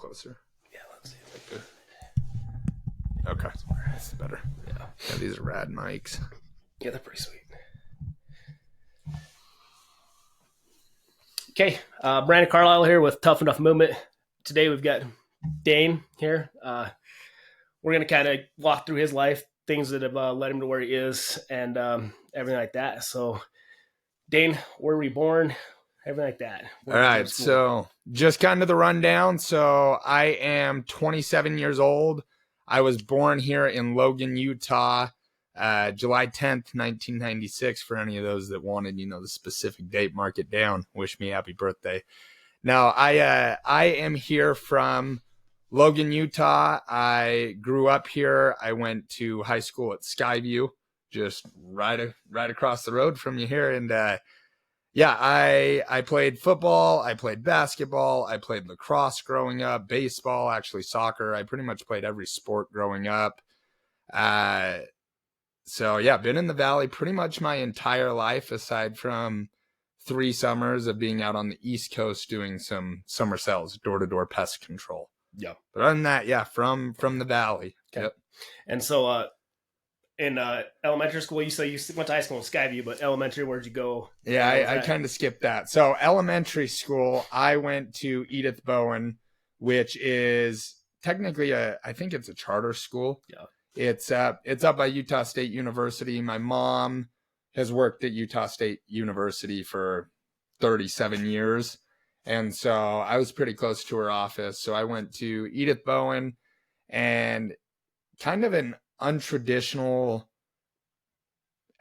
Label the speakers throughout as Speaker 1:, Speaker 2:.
Speaker 1: closer.
Speaker 2: Yeah, let's see.
Speaker 1: Okay, that's better. Yeah, these are rad mics.
Speaker 2: Yeah, they're pretty sweet. Okay, Brandon Carlisle here with Tough Enough Movement. Today we've got Dane here. We're going to kind of walk through his life, things that have led him to where he is, and everything like that. So, Dane, where were you born? Everything like that.
Speaker 1: All right, so just kind of the rundown. So I am 27 years old. I was born here in Logan, Utah, July 10th, 1996. For any of those that wanted, the specific date, mark it down. Wish me happy birthday. Now, I am here from Logan, Utah. I grew up here. I went to high school at Skyview, just right across the road from you here, and yeah, I played football, I played basketball, I played lacrosse growing up, baseball, actually soccer. I pretty much played every sport growing up. So yeah, been in the Valley pretty much my entire life, aside from 3 summers of being out on the East Coast doing some summer sales, door-to-door pest control.
Speaker 2: Yeah.
Speaker 1: But other than that, yeah, from the Valley.
Speaker 2: Okay.
Speaker 1: Yep.
Speaker 2: And so in elementary school, you say you went to high school in Skyview, but elementary, where'd you go?
Speaker 1: Yeah, I kind of skipped that. So elementary school, I went to Edith Bowen, which is technically I think it's a charter school.
Speaker 2: Yeah.
Speaker 1: It's up by Utah State University. My mom has worked at Utah State University for 37 years. And so I was pretty close to her office. So I went to Edith Bowen, and kind of an untraditional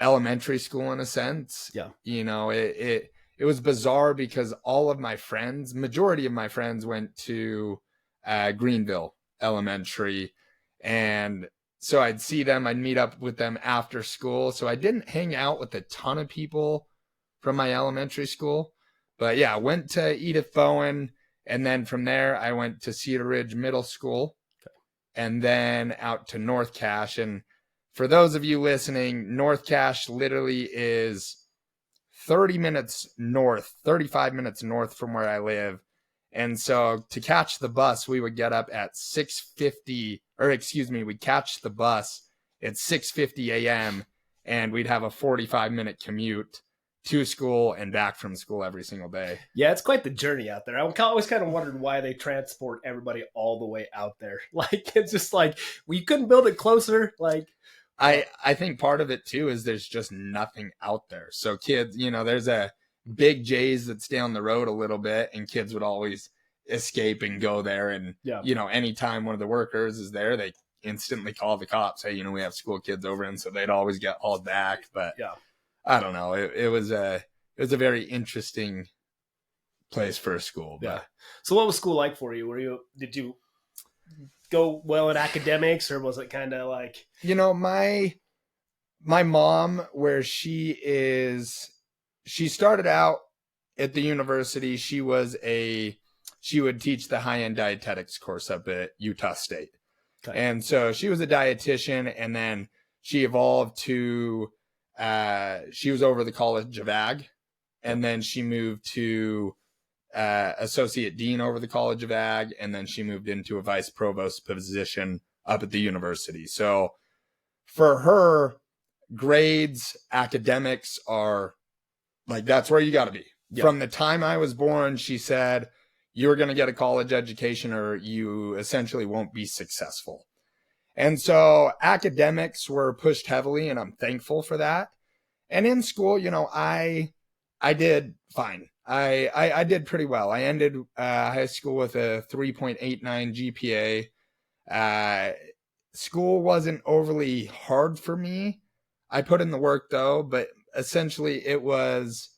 Speaker 1: elementary school in a sense.
Speaker 2: Yeah.
Speaker 1: It was bizarre because all of my friends, majority of my friends, went to Greenville Elementary, and so I'd see them, I'd meet up with them after school. So I didn't hang out with a ton of people from my elementary school, but yeah, I went to Edith Bowen, and then from there I went to Cedar Ridge Middle School, and then out to North Cache. And for those of you listening, North Cache literally is 35 minutes north from where I live. And so to catch the bus, we would get up at 6:50, we'd catch the bus at 6:50 a.m. and we'd have a 45-minute commute to school and back from school every single day.
Speaker 2: Yeah, it's quite the journey out there. I always kind of wondered why they transport everybody all the way out there. Like, it's just like, we couldn't build it closer. Like,
Speaker 1: I think part of it too is there's just nothing out there. So kids, there's a Big J's that's down the road a little bit, and kids would always escape and go there. And, anytime one of the workers is there, they instantly call the cops. Hey, we have school kids over. And so they'd always get hauled back. But
Speaker 2: yeah,
Speaker 1: I don't know. It was a very interesting place for a school. But.
Speaker 2: Yeah. So what was school like for you? Did you go well in academics, or was it kind of like,
Speaker 1: my mom, where she started out at the university, she would teach the high-end dietetics course up at Utah State. Okay. And so she was a dietitian, and then she evolved to she was over the College of Ag, and then she moved to associate dean over the College of Ag, and then she moved into a vice provost position up at the university. So for her, grades, academics are like, that's where you got to be. Yep. From the time I was born, she said, you're going to get a college education or you essentially won't be successful. And so academics were pushed heavily, and I'm thankful for that. And in school, I did fine. I did pretty well. I ended high school with a 3.89 GPA. School wasn't overly hard for me. I put in the work though, but essentially it was,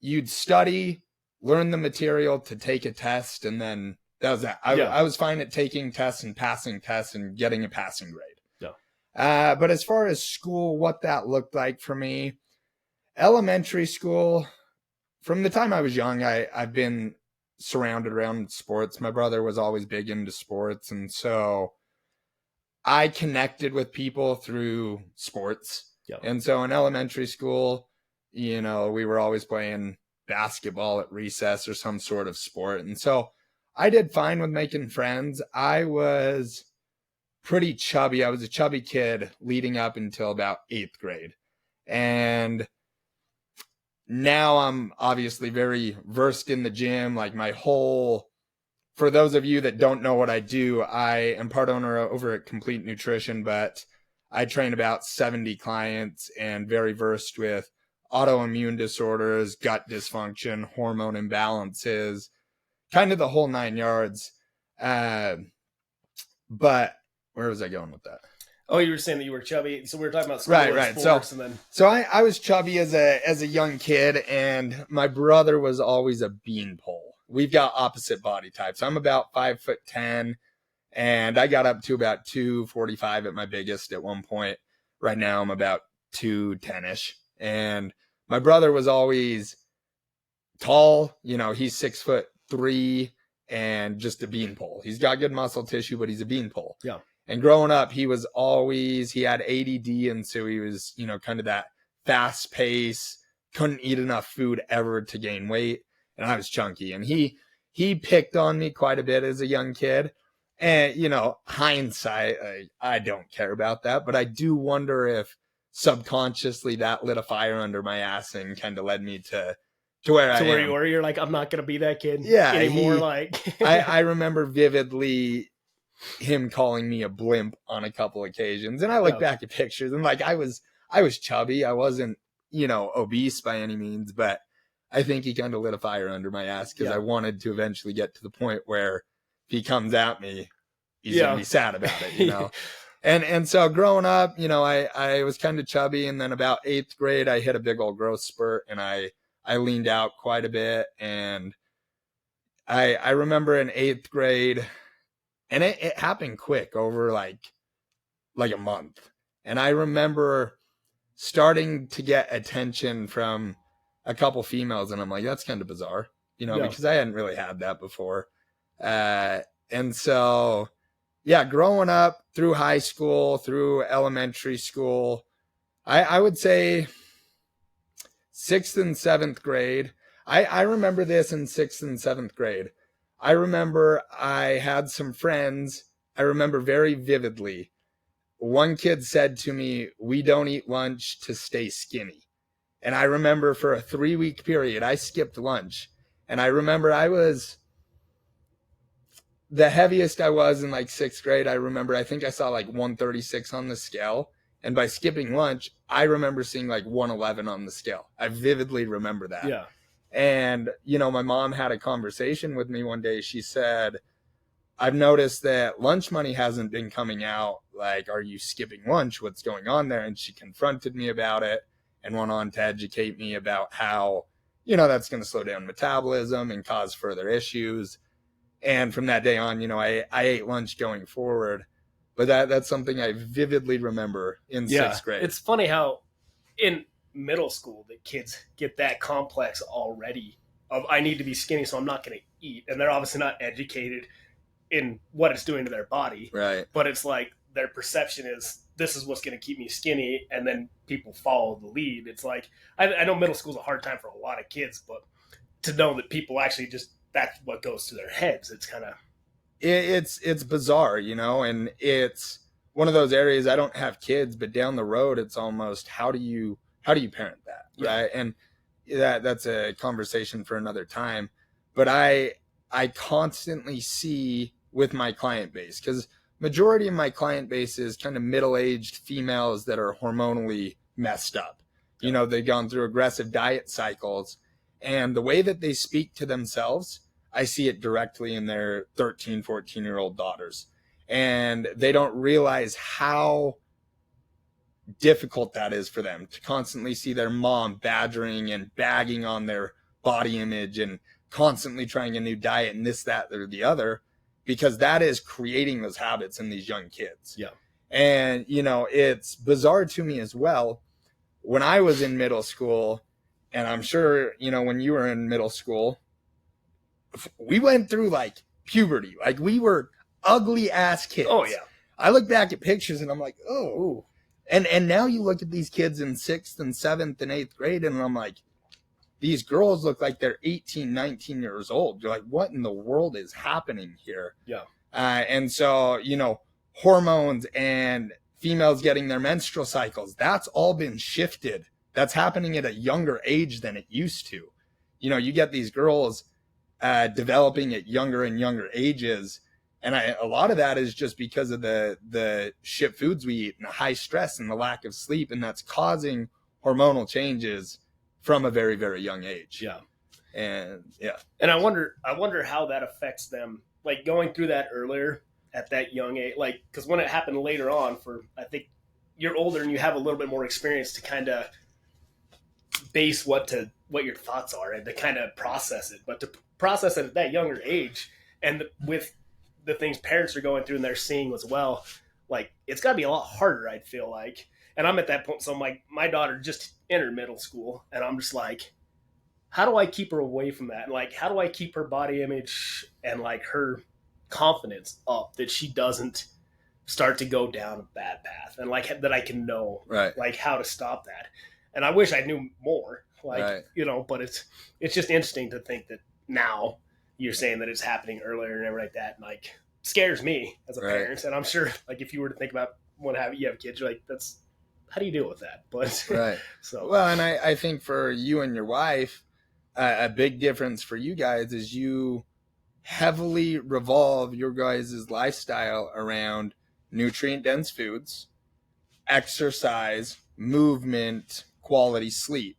Speaker 1: you'd study, learn the material to take a test, and then that was that. I was fine at taking tests and passing tests and getting a passing grade. Yeah. But as far as school, what that looked like for me, elementary school, from the time I was young, I've been surrounded around sports. My brother was always big into sports, and so I connected with people through sports. Yep. And so in elementary school, we were always playing basketball at recess or some sort of sport. And so I did fine with making friends. I was pretty chubby. I was a chubby kid leading up until about 8th grade. And now I'm obviously very versed in the gym. Like for those of you that don't know what I do, I am part owner over at Complete Nutrition, but I train about 70 clients and very versed with autoimmune disorders, gut dysfunction, hormone imbalances, kind of the whole 9 yards. But where was I going with that?
Speaker 2: Oh, you were saying that you were chubby. So we were talking about school
Speaker 1: right.
Speaker 2: sports,
Speaker 1: So I was chubby as a young kid, and my brother was always a beanpole. We've got opposite body types. I'm about 5'10", and I got up to about 245 at my biggest at one point. Right now I'm about 210-ish. And my brother was always tall. He's 6'3" and just a beanpole. He's got good muscle tissue, but he's a beanpole.
Speaker 2: Yeah.
Speaker 1: And growing up, he had ADD. And so he was, kind of that fast pace, couldn't eat enough food ever to gain weight. And I was chunky, and he picked on me quite a bit as a young kid. And, hindsight, I don't care about that, but I do wonder if subconsciously that lit a fire under my ass and kind of led me to where I am.
Speaker 2: Where you were, you're like, I'm not going to be that kid anymore.
Speaker 1: I remember vividly him calling me a blimp on a couple occasions. And I look back at pictures, and like, I was chubby. I wasn't, obese by any means, but I think he kind of lit a fire under my ass because I wanted to eventually get to the point where if he comes at me, he's going to be sad about it, And so growing up, I was kind of chubby. And then about 8th grade, I hit a big old growth spurt, and I leaned out quite a bit. And I remember in 8th grade, and it happened quick over like a month. And I remember starting to get attention from a couple females, and I'm like, that's kind of bizarre, because I hadn't really had that before. And so, growing up through high school, through elementary school, I would say 6th and 7th grade. I remember this in 6th and 7th grade. I remember I had some friends. I remember very vividly. One kid said to me, "We don't eat lunch to stay skinny." And I remember for a 3-week period, I skipped lunch. And I remember the heaviest I was in like 6th grade. I think I saw like 136 on the scale. And by skipping lunch, I remember seeing like 111 on the scale. I vividly remember that.
Speaker 2: Yeah.
Speaker 1: And, my mom had a conversation with me one day. She said, "I've noticed that lunch money hasn't been coming out. Like, are you skipping lunch? What's going on there?" And she confronted me about it and went on to educate me about how, that's going to slow down metabolism and cause further issues. And from that day on, I ate lunch going forward. But that's something I vividly remember in 6th grade.
Speaker 2: It's funny how in middle school the kids get that complex already of, I need to be skinny, so I'm not going to eat. And they're obviously not educated in what it's doing to their body.
Speaker 1: Right.
Speaker 2: But it's like their perception is, this is what's going to keep me skinny, and then people follow the lead. It's like, I know middle school's a hard time for a lot of kids, but to know that people actually just, that's what goes to their heads, it's kind of...
Speaker 1: It's bizarre, and it's one of those areas. I don't have kids, but down the road, it's almost, how do you parent that, right? And that's a conversation for another time. But I constantly see with my client base, because majority of my client base is kind of middle-aged females that are hormonally messed up. They've gone through aggressive diet cycles, and the way that they speak to themselves, I see it directly in their 13, 14-year-old daughters. And they don't realize how difficult that is for them to constantly see their mom badgering and bagging on their body image and constantly trying a new diet and this, that, or the other, because that is creating those habits in these young kids.
Speaker 2: Yeah.
Speaker 1: And, it's bizarre to me as well. When I was in middle school, and I'm sure, when you were in middle school, we went through like puberty. Like, we were ugly ass kids.
Speaker 2: Oh yeah.
Speaker 1: I look back at pictures and I'm like, oh. Ooh. And now you look at these kids in 6th and 7th and 8th grade, and I'm like, these girls look like they're 18, 19 years old. You're like, what in the world is happening here?
Speaker 2: Yeah.
Speaker 1: And so, hormones and females getting their menstrual cycles, that's all been shifted. That's happening at a younger age than it used to. You get these girls developing at younger and younger ages. And a lot of that is just because of the shit foods we eat and the high stress and the lack of sleep. And that's causing hormonal changes from a very, very young age.
Speaker 2: Yeah.
Speaker 1: And yeah.
Speaker 2: And I wonder how that affects them, like going through that earlier at that young age, like, because when it happened later on, I think you're older and you have a little bit more experience to kind of base what your thoughts are and to kind of process it. But to process it at that younger age, and with the things parents are going through and they're seeing as well, like, it's got to be a lot harder, I'd feel like. And I'm at that point, so my daughter just entered middle school, and I'm just like, how do I keep her away from that? And like, how do I keep her body image and like her confidence up, that she doesn't start to go down a bad path, and like that I can know like how to stop that. And I wish I knew more, like, but it's just interesting to think that now you're saying that it's happening earlier and everything like that, and like scares me as a parent. And I'm sure like if you were to think about when you have kids, you're like, that's, how do you deal with that? But so
Speaker 1: well, and I think for you and your wife, a big difference for you guys is you heavily revolve your guys' lifestyle around nutrient-dense foods, exercise, movement, quality sleep.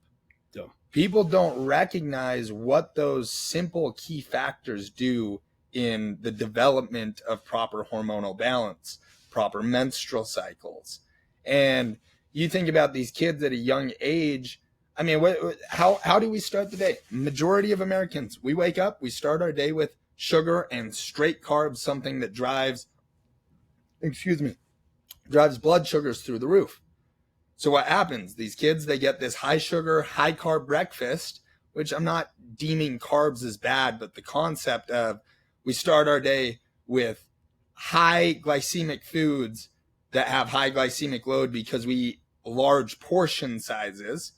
Speaker 2: Yeah.
Speaker 1: People don't recognize what those simple key factors do in the development of proper hormonal balance, proper menstrual cycles. And you think about these kids at a young age. I mean, how do we start the day? Majority of Americans, we wake up, we start our day with sugar and straight carbs, something that drives blood sugars through the roof. So what happens? These kids, they get this high sugar, high carb breakfast, which I'm not deeming carbs as bad, but the concept of we start our day with high glycemic foods that have high glycemic load because we eat large portion sizes.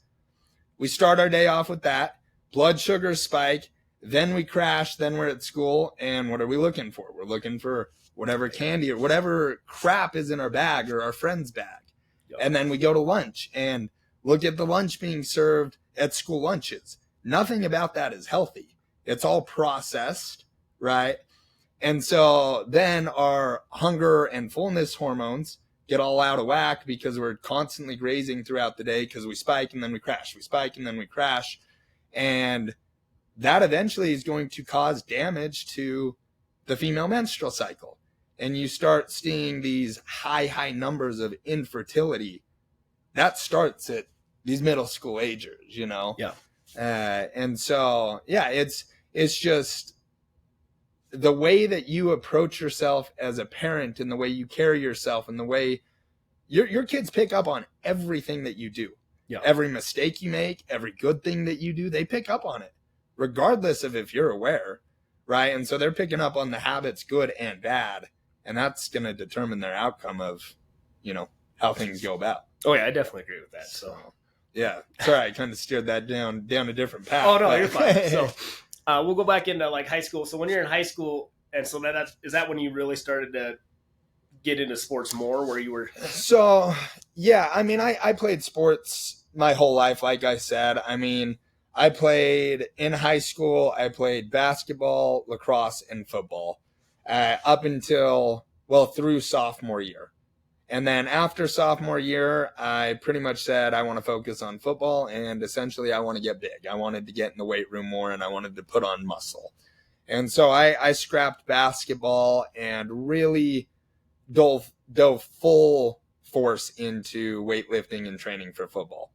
Speaker 1: We start our day off with that. Blood sugars spike. Then we crash. Then we're at school. And what are we looking for? We're looking for whatever candy or whatever crap is in our bag or our friend's bag. Yep. And then we go to lunch and look at the lunch being served at school lunches. Nothing about that is healthy. It's all processed, right? And so then our hunger and fullness hormones get all out of whack because we're constantly grazing throughout the day because we spike and then we crash. We spike and then we crash. And that eventually is going to cause damage to the female menstrual cycle. And you start seeing these high numbers of infertility. That starts at these middle school agers,
Speaker 2: Yeah.
Speaker 1: And so, yeah, it's just the way that you approach yourself as a parent and the way you carry yourself and the way your kids pick up on everything that you do.
Speaker 2: Yeah.
Speaker 1: Every mistake you make, every good thing that you do, they pick up on it, regardless of if you're aware, right? And so they're picking up on the habits, good and bad, and that's going to determine their outcome of, how things go about.
Speaker 2: Oh yeah, I definitely agree with that. So
Speaker 1: yeah, sorry, I kind of steered that down a different path.
Speaker 2: Oh no, you're fine. So we'll go back into like high school. So when you're in high school, and so is that when you really started to get into sports more, where you were?
Speaker 1: So yeah, I mean, I played sports my whole life. Like I said, I mean, I played in high school. I played basketball, lacrosse, and football up until through sophomore year. And then after sophomore year, I pretty much said I want to focus on football, and essentially I want to get big. I wanted to get in the weight room more, and I wanted to put on muscle. And so I scrapped basketball and really dove full force into weightlifting and training for football.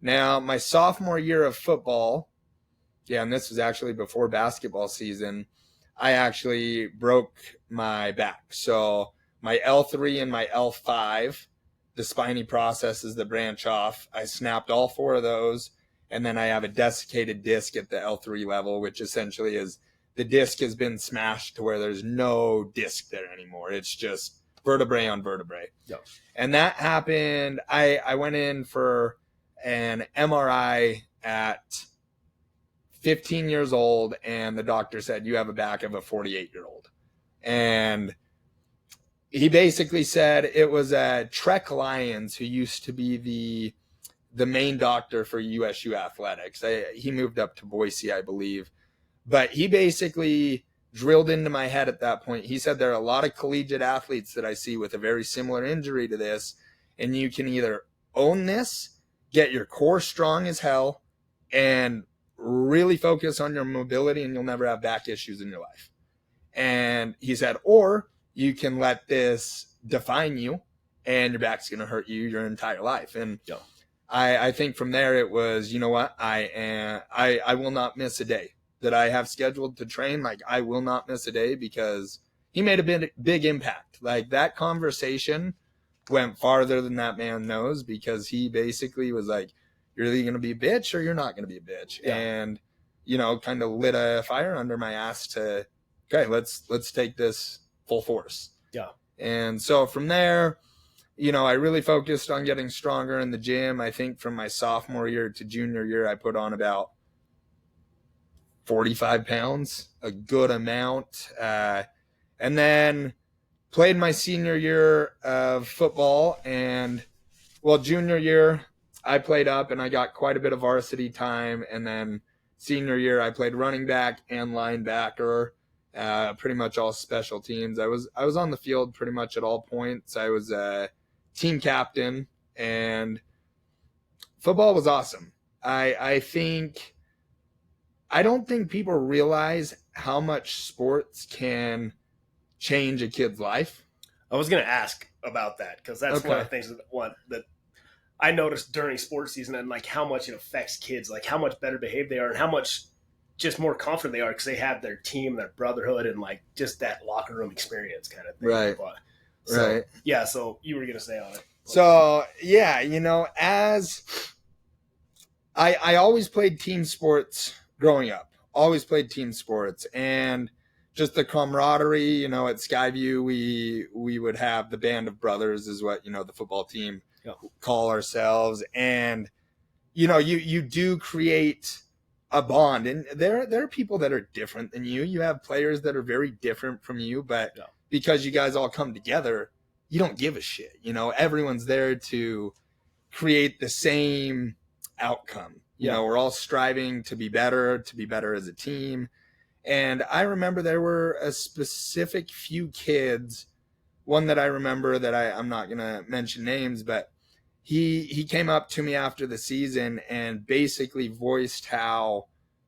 Speaker 1: Now, my sophomore year of football, and this was actually before basketball season, I actually broke my back. So my L3 and my L5, the spiny processes that branch off, I snapped all four of those, and then I have a desiccated disc at the L3 level, which essentially is the disc has been smashed to where there's no disc there anymore. It's just vertebrae on vertebrae.
Speaker 2: Yep.
Speaker 1: And that happened. I went in for an MRI at 15 years old, and the doctor said, you have a back of a 48-year-old. And he basically said it was Trek Lyons, who used to be the main doctor for USU athletics. He moved up to Boise, I believe. But he basically drilled into my head at that point. He said there are a lot of collegiate athletes that I see with a very similar injury to this, and you can either own this, get your core strong as hell, and really focus on your mobility, and you'll never have back issues in your life. And he said, or you can let this define you, and your back's going to hurt you your entire life. And I think from there it was, you know what, I will not miss a day that I have scheduled to train. Like, I will not miss a day, because he made a big impact. Like, that conversation went farther than that man knows, because he basically was like, you're either going to be a bitch or you're not going to be a bitch. Yeah. And, you know, kind of lit a fire under my ass to, okay, let's take this full force.
Speaker 2: Yeah.
Speaker 1: And so from there, you know, I really focused on getting stronger in the gym. I think from my sophomore year to junior year, I put on about 45 pounds, a good amount. And then played my senior year of football, and junior year I played up and I got quite a bit of varsity time. And then senior year I played running back and linebacker, pretty much all special teams. I was on the field pretty much at all points. I was a team captain, and football was awesome. I don't think people realize how much sports can change a kid's life.
Speaker 2: I was going to ask about that, because that's one of the things that I noticed during sports season, and like how much it affects kids, like how much better behaved they are and how much just more confident they are, because they have their team, their brotherhood, and like just that locker room experience kind of thing.
Speaker 1: Right. Right.
Speaker 2: Yeah. So you were going to say on it.
Speaker 1: So yeah, you know, as I always played team sports growing up, and just the camaraderie, you know, at Skyview, we would have the band of brothers is what, you know, the football team call ourselves. And, you know, you do create a bond, and there are people that are different than you. You have players that are very different from you, but because you guys all come together, you don't give a shit. You know, everyone's there to create the same outcome. You know, we're all striving to be better as a team. And I remember there were a specific few kids, one that I remember that I'm not going to mention names, but he came up to me after the season and basically voiced how,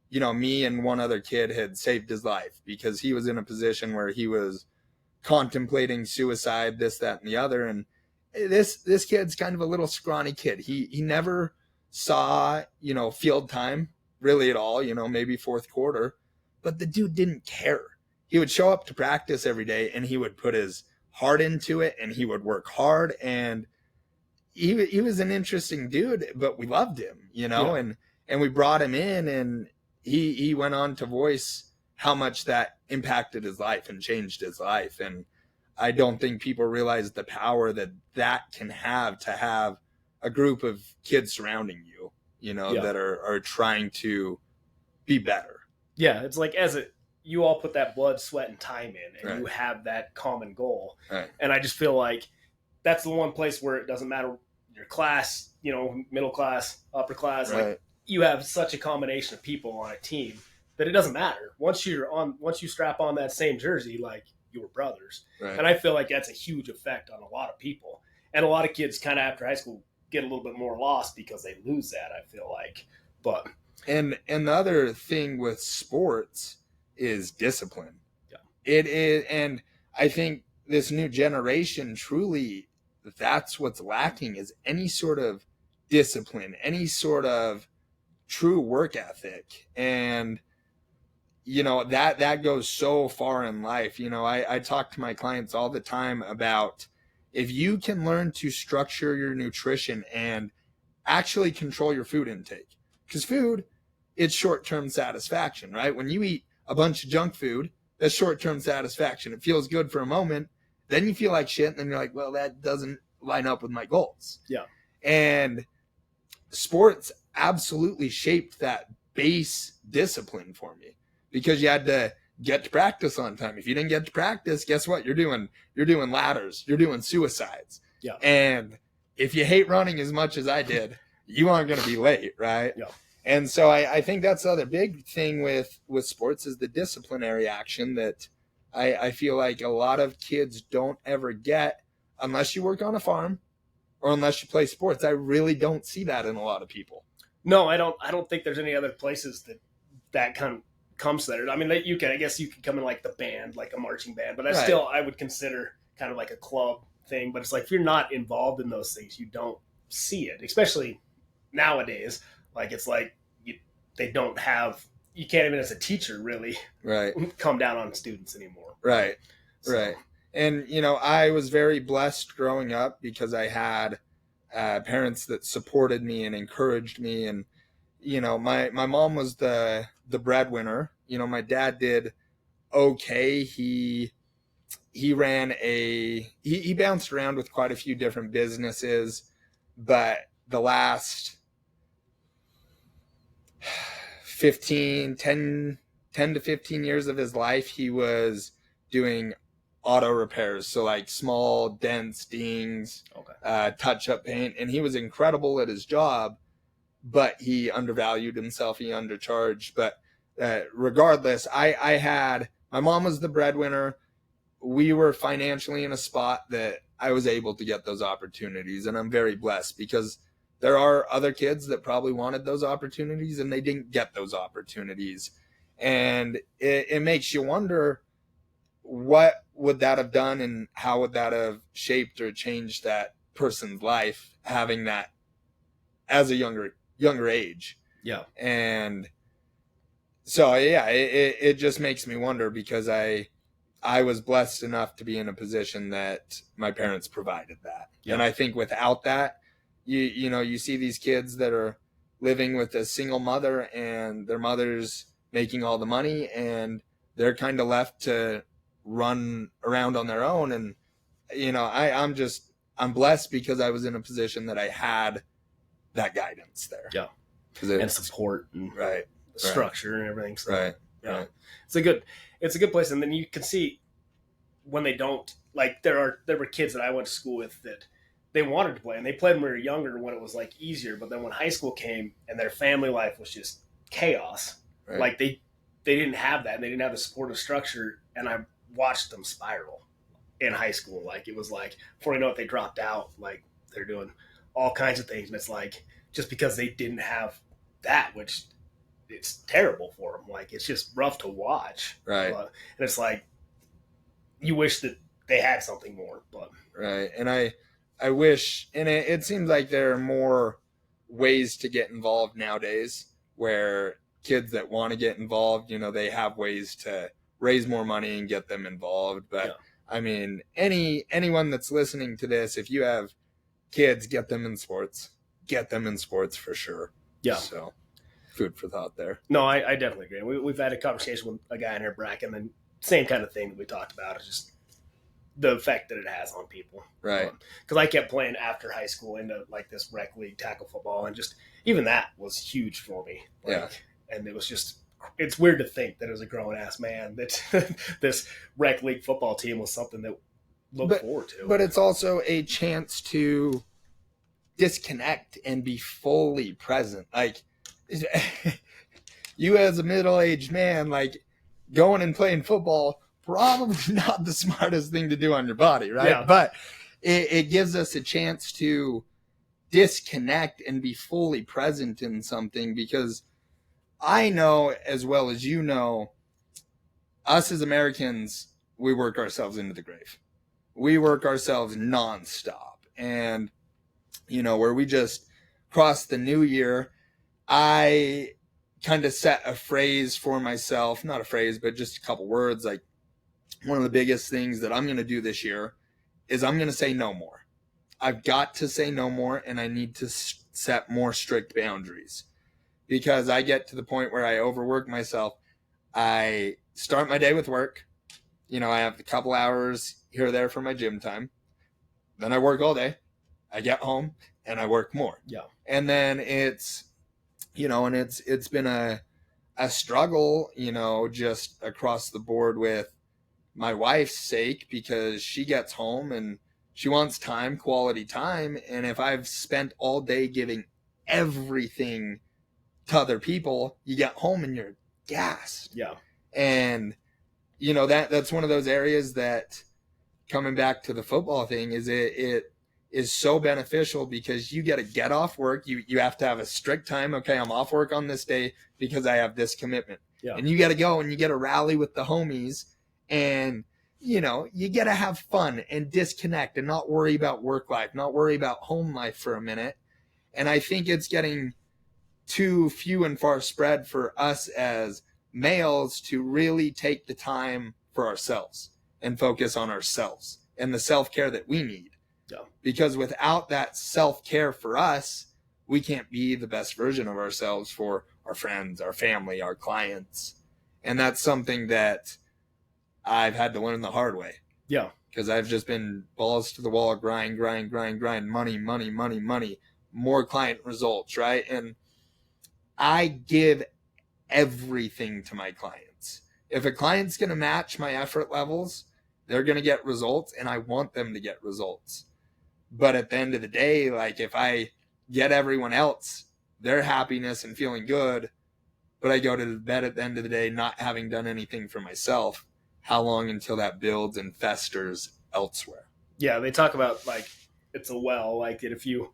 Speaker 1: you know, me and one other kid had saved his life, because he was in a position where he was contemplating suicide, this, that, and the other. And this kid's kind of a little scrawny kid. He never saw, you know, field time really at all, you know, maybe fourth quarter, but the dude didn't care. He would show up to practice every day, and he would put his heart into it, and he would work hard. And he was an interesting dude, but we loved him, you know, and we brought him in, and he went on to voice how much that impacted his life and changed his life. And I don't think people realize the power that can have, to have a group of kids surrounding you, you know, that are trying to be better.
Speaker 2: Yeah. It's like, you all put that blood, sweat, and time in, and you have that common goal.
Speaker 1: Right.
Speaker 2: And I just feel like that's the one place where it doesn't matter your class, you know, middle class, upper class, like you have such a combination of people on a team that it doesn't matter. Once you strap on that same jersey, like, you were brothers. Right. And I feel like that's a huge effect on a lot of people. And a lot of kids kind of after high school get a little bit more lost because they lose that, I feel like. But
Speaker 1: and the other thing with sports is discipline.
Speaker 2: Yeah.
Speaker 1: It is, and I think this new generation, truly, that's what's lacking, is any sort of discipline, any sort of true work ethic. And you know, that goes so far in life. You know, I talk to my clients all the time about, if you can learn to structure your nutrition and actually control your food intake, because food, it's short-term satisfaction, right? When you eat a bunch of junk food, that's short-term satisfaction. It feels good for a moment. Then you feel like shit. And then you're like, well, that doesn't line up with my goals.
Speaker 2: Yeah.
Speaker 1: And sports absolutely shaped that base discipline for me, because you had to get to practice on time. If you didn't get to practice, guess what? You're doing ladders, you're doing suicides.
Speaker 2: Yeah.
Speaker 1: And if you hate running as much as I did, you aren't going to be late, right?
Speaker 2: Yeah.
Speaker 1: And so I think that's the other big thing with sports is the disciplinary action that I feel like a lot of kids don't ever get unless you work on a farm or unless you play sports. I really don't see that in a lot of people.
Speaker 2: No, I don't think there's any other places that kind of comes there. I mean, I guess you could come in like the band, like a marching band, but I would consider kind of like a club thing. But it's like, if you're not involved in those things, you don't see it, especially nowadays. Like, it's like they don't have, you can't even as a teacher really come down on students anymore.
Speaker 1: Right. So. Right. And, I was very blessed growing up because I had parents that supported me and encouraged me. And, my mom was the breadwinner. My dad did okay. He ran he bounced around with quite a few different businesses, but the last 10 to 15 years of his life, he was doing auto repairs. So like small dents, dings, touch up paint. And he was incredible at his job, but he undervalued himself. He undercharged. But regardless, my mom was the breadwinner. We were financially in a spot that I was able to get those opportunities. And I'm very blessed because there are other kids that probably wanted those opportunities and they didn't get those opportunities. And it makes you wonder, what would that have done and how would that have shaped or changed that person's life, having that as a younger age.
Speaker 2: Yeah.
Speaker 1: And so, yeah, it just makes me wonder, because I was blessed enough to be in a position that my parents provided that. Yeah. And I think without that, you see these kids that are living with a single mother and their mother's making all the money and they're kind of left to run around on their own. And, I'm blessed because I was in a position that I had that guidance there.
Speaker 2: Yeah. And support and structure and everything. So,
Speaker 1: right.
Speaker 2: Yeah.
Speaker 1: Right.
Speaker 2: It's a good place. And then you can see when they don't, like there were kids that I went to school with that they wanted to play and they played when we were younger when it was like easier. But then when high school came and their family life was just chaos, like they didn't have that and they didn't have the supportive structure. And I watched them spiral in high school. Like it was like, before you know it, they dropped out, like they're doing all kinds of things. And it's like, just because they didn't have that, which it's terrible for them. Like it's just rough to watch.
Speaker 1: Right.
Speaker 2: And it's like, you wish that they had something more, but.
Speaker 1: Right. And I wish, and it seems like there are more ways to get involved nowadays where kids that want to get involved, they have ways to raise more money and get them involved. But yeah. I mean, anyone that's listening to this, if you have kids, get them in sports for sure. Yeah. So food for thought there.
Speaker 2: No, I definitely agree. We've had a conversation with a guy in here, Bracken, and same kind of thing that we talked about. It's just the effect that it has on people.
Speaker 1: Right.
Speaker 2: Because I kept playing after high school into like this rec league tackle football, and just even that was huge for me.
Speaker 1: Yeah.
Speaker 2: And it was just, it's weird to think that as a grown ass man that this rec league football team was something that looked forward to.
Speaker 1: But it's also a chance to disconnect and be fully present. Like you as a middle-aged man, like going and playing football, probably not the smartest thing to do on your body, right? Yeah. But it gives us a chance to disconnect and be fully present in something, because I know as well as you know, us as Americans, we work ourselves into the grave. We work ourselves nonstop. And, where we just crossed the new year, I kind of set a phrase for myself, not a phrase, but just a couple words. Like, one of the biggest things that I'm going to do this year is I'm going to say no more. I've got to say no more, and I need to set more strict boundaries, because I get to the point where I overwork myself. I start my day with work. I have a couple hours here or there for my gym time. Then I work all day. I get home and I work more.
Speaker 2: Yeah.
Speaker 1: And then it's and it's been a struggle, just across the board with my wife's sake, because she gets home and she wants time, quality time. And if I've spent all day giving everything to other people, you get home and you're gassed.
Speaker 2: Yeah.
Speaker 1: And, that's one of those areas that, coming back to the football thing, is it is so beneficial, because you get to get off work. You have to have a strict time. Okay, I'm off work on this day because I have this commitment.
Speaker 2: Yeah.
Speaker 1: And you got to go and you get to rally with the homies, and you get to have fun and disconnect and not worry about work life, not worry about home life for a minute. And I think it's getting too few and far spread for us as males to really take the time for ourselves and focus on ourselves and the self-care that we need.
Speaker 2: Yeah.
Speaker 1: Because without that self-care for us, we can't be the best version of ourselves for our friends, our family, our clients. And that's something that I've had to learn the hard way.
Speaker 2: Yeah.
Speaker 1: Because I've just been balls to the wall, grind, money, more client results, right? And I give everything to my clients. If a client's going to match my effort levels, they're going to get results, and I want them to get results. But at the end of the day, like, if I get everyone else their happiness and feeling good, but I go to bed at the end of the day not having done anything for myself, how long until that builds and festers elsewhere?
Speaker 2: Yeah, they talk about, like, it's a well, like, that if you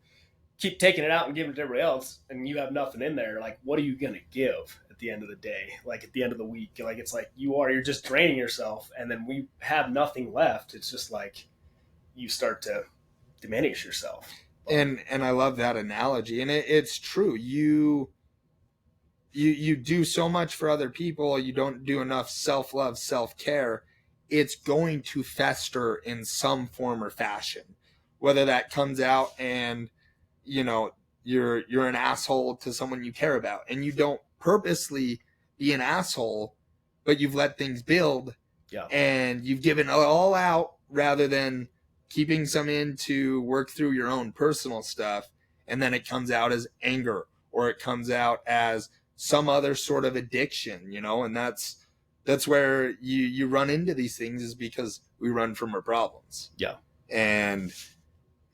Speaker 2: keep taking it out and giving it to everybody else and you have nothing in there, like, what are you going to give at the end of the day? Like, at the end of the week, like, it's like you're just draining yourself, and then we have nothing left. It's just like you start to diminish yourself.
Speaker 1: And I love that analogy. And it's true. You do so much for other people. You don't do enough self-love, self-care. It's going to fester in some form or fashion, whether that comes out and, you're an asshole to someone you care about, and you don't purposely be an asshole, but you've let things build.
Speaker 2: Yeah.
Speaker 1: And you've given it all out rather than keeping some in to work through your own personal stuff. And then it comes out as anger, or it comes out as some other sort of addiction, and that's where you run into these things, is because we run from our problems.
Speaker 2: Yeah.
Speaker 1: And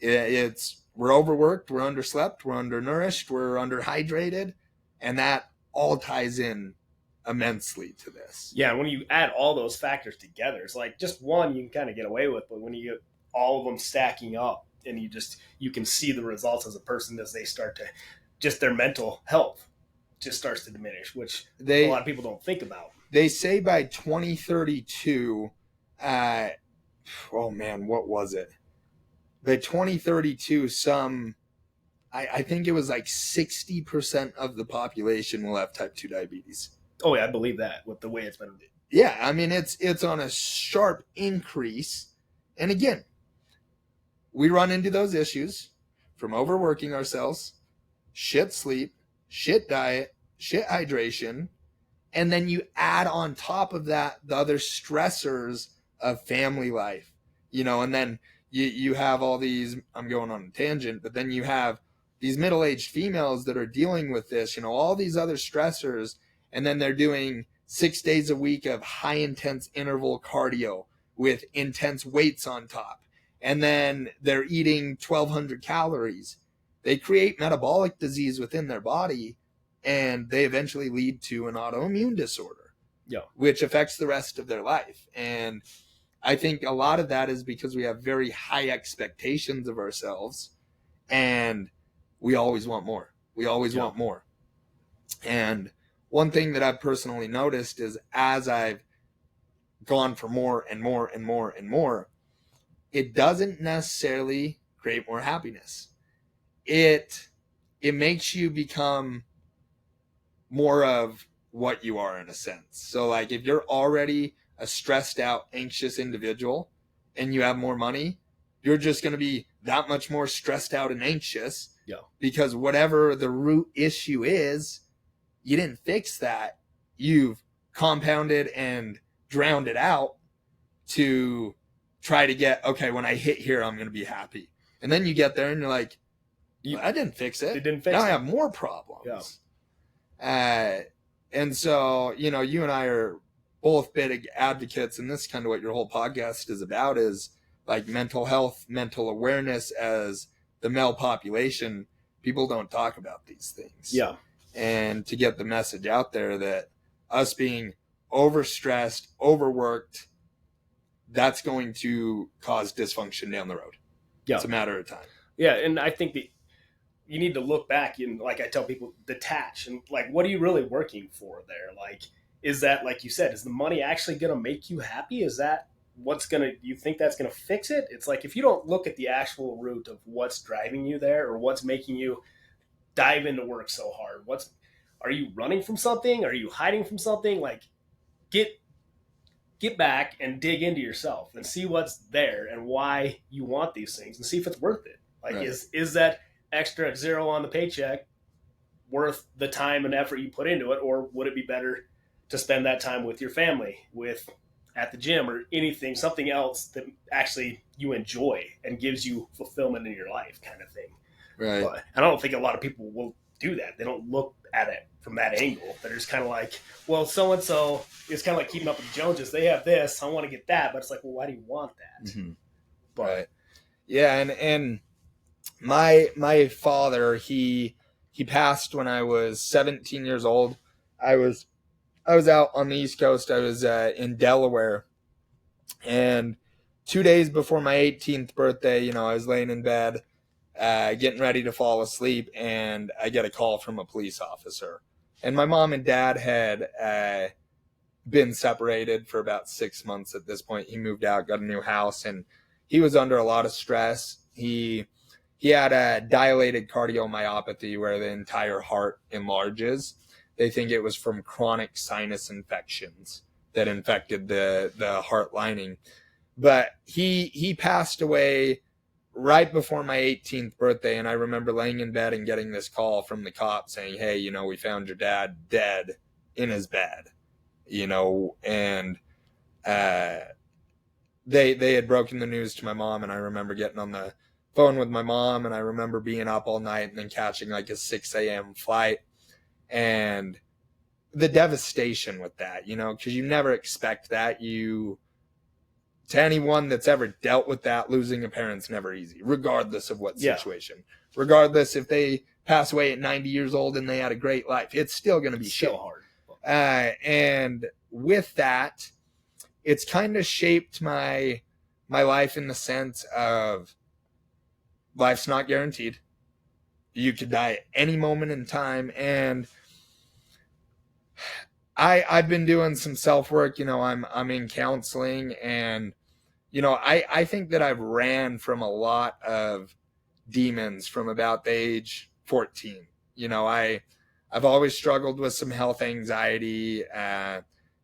Speaker 1: we're overworked, we're underslept, we're undernourished, we're underhydrated, and that all ties in immensely to this.
Speaker 2: Yeah, when you add all those factors together, it's like just one you can kind of get away with, but when you get all of them stacking up, and you can see the results as a person as they start to, just their mental health just starts to diminish, which a lot of people don't think about.
Speaker 1: They say by 2032, oh man, what was it? By 2032, I think it was like 60% of the population will have type 2 diabetes.
Speaker 2: Oh yeah, I believe that, with the way it's been.
Speaker 1: Yeah, I mean, it's on a sharp increase. And again, we run into those issues from overworking ourselves, shit sleep, shit diet, shit hydration, and then you add on top of that the other stressors of family life, and then you have all these, I'm going on a tangent, but then you have these middle-aged females that are dealing with this, all these other stressors, and then they're doing 6 days a week of high intense interval cardio with intense weights on top. And then they're eating 1,200 calories. They create metabolic disease within their body, and they eventually lead to an autoimmune disorder, which affects the rest of their life. And I think a lot of that is because we have very high expectations of ourselves, and we always want more. We always want more. And one thing that I've personally noticed is, as I've gone for more and more and more and more, it doesn't necessarily create more happiness. It makes you become more of what you are, in a sense. So like, if you're already a stressed out, anxious individual and you have more money, you're just going to be that much more stressed out and anxious.
Speaker 2: Yeah.
Speaker 1: Because whatever the root issue is, you didn't fix that. You've compounded and drowned it out to try to get, okay, when I hit here, I'm going to be happy. And then you get there and you're like, I didn't fix it.
Speaker 2: It didn't fix
Speaker 1: now
Speaker 2: it.
Speaker 1: I have more problems.
Speaker 2: Yeah.
Speaker 1: And so, you know, you and I are both big advocates, and this is kind of what your whole podcast is about, is like mental health, mental awareness. As the male population, people don't talk about these things.
Speaker 2: Yeah.
Speaker 1: And to get the message out there that us being overstressed, overworked, that's going to cause dysfunction down the road.
Speaker 2: Yeah.
Speaker 1: It's a matter of time.
Speaker 2: Yeah, and I think that you need to look back and, like I tell people, detach and like, what are you really working for there? Like, is that, like you said, is the money actually going to make you happy? Is that what's going to, you think that's going to fix it? It's like, if you don't look at the actual root of what's driving you there, or what's making you dive into work so hard, are you running from something? Are you hiding from something? Like, get back and dig into yourself and see what's there and why you want these things, and see if it's worth it. Like, right. Is that extra zero on the paycheck worth the time and effort you put into it? Or would it be better to spend that time with your family, at the gym, or anything, something else that actually you enjoy and gives you fulfillment in your life, kind of thing.
Speaker 1: Right.
Speaker 2: But I don't think a lot of people will do that. They don't look at it from that angle. They're just kind of like, well, so-and-so is kind of like Keeping Up with the Joneses. They have this, I want to get that. But it's like, well, why do you want that?
Speaker 1: Mm-hmm.
Speaker 2: But
Speaker 1: right. Yeah. And my father, he passed when I was 17 years old. I was out on the East Coast. I was in Delaware, and 2 days before my 18th birthday, you know, I was laying in bed, getting ready to fall asleep, and I get a call from a police officer. And my mom and dad had been separated for about 6 months at this point. He moved out, got a new house, and he was under a lot of stress. He had a dilated cardiomyopathy where the entire heart enlarges. They think it was from chronic sinus infections that infected the heart lining. But he passed away right before my 18th birthday, and I remember laying in bed and getting this call from the cop saying, hey, you know, we found your dad dead in his bed, you know, and they had broken the news to my mom, and I remember getting on the phone with my mom, and I remember being up all night and then catching like a 6 a.m. flight, and the devastation with that, you know, because you never expect that. To anyone that's ever dealt with that, losing a parent's never easy, regardless of what situation. Yeah. Regardless if they pass away at 90 years old and they had a great life, it's still going to be
Speaker 2: still hard.
Speaker 1: And with that, it's kind of shaped my life in the sense of life's not guaranteed. You could die at any moment in time. And I've been doing some self-work, you know, I'm in counseling, and, you know, I think that I've ran from a lot of demons from about the age 14. You know, I've always struggled with some health anxiety,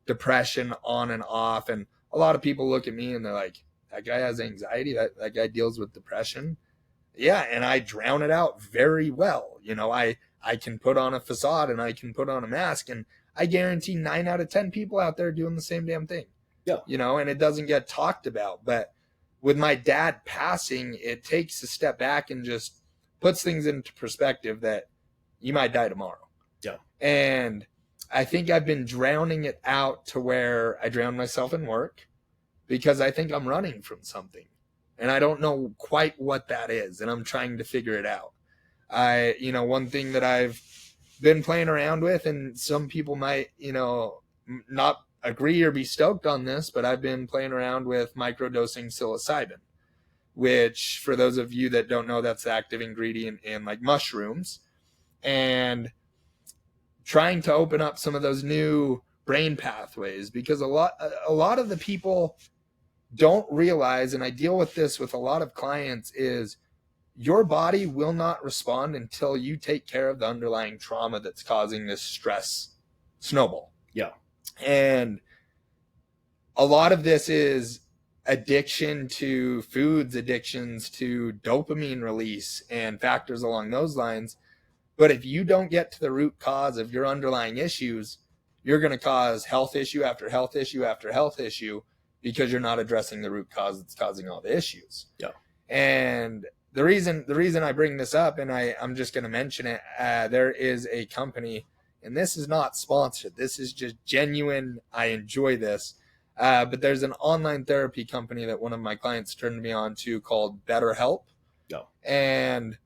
Speaker 1: depression on and off. And a lot of people look at me and they're like, that guy has anxiety. That guy deals with depression. Yeah. And I drown it out very well. You know, I can put on a facade and I can put on a mask, and I guarantee 9 out of 10 people out there doing the same damn thing.
Speaker 2: Yeah.
Speaker 1: You know, and it doesn't get talked about. But with my dad passing, it takes a step back and just puts things into perspective that you might die tomorrow.
Speaker 2: Yeah.
Speaker 1: And I think I've been drowning it out to where I drown myself in work because I think I'm running from something. And I don't know quite what that is. And I'm trying to figure it out. You know, one thing that I've been playing around with, and some people might, you know, not agree or be stoked on this, but I've been playing around with microdosing psilocybin, which, for those of you that don't know, that's the active ingredient in like mushrooms, and trying to open up some of those new brain pathways, because a lot of the people don't realize, and I deal with this with a lot of clients, is your body will not respond until you take care of the underlying trauma that's causing this stress snowball.
Speaker 2: Yeah.
Speaker 1: And a lot of this is addiction to foods, addictions to dopamine release, and factors along those lines. But if you don't get to the root cause of your underlying issues, you're going to cause health issue after health issue after health issue, because you're not addressing the root cause that's causing all the issues.
Speaker 2: Yeah.
Speaker 1: And the reason I bring this up, and I'm just going to mention it, there is a company and this is not sponsored. This is just genuine. I enjoy this. But there's an online therapy company that one of my clients turned me on to called BetterHelp.
Speaker 2: No.
Speaker 1: And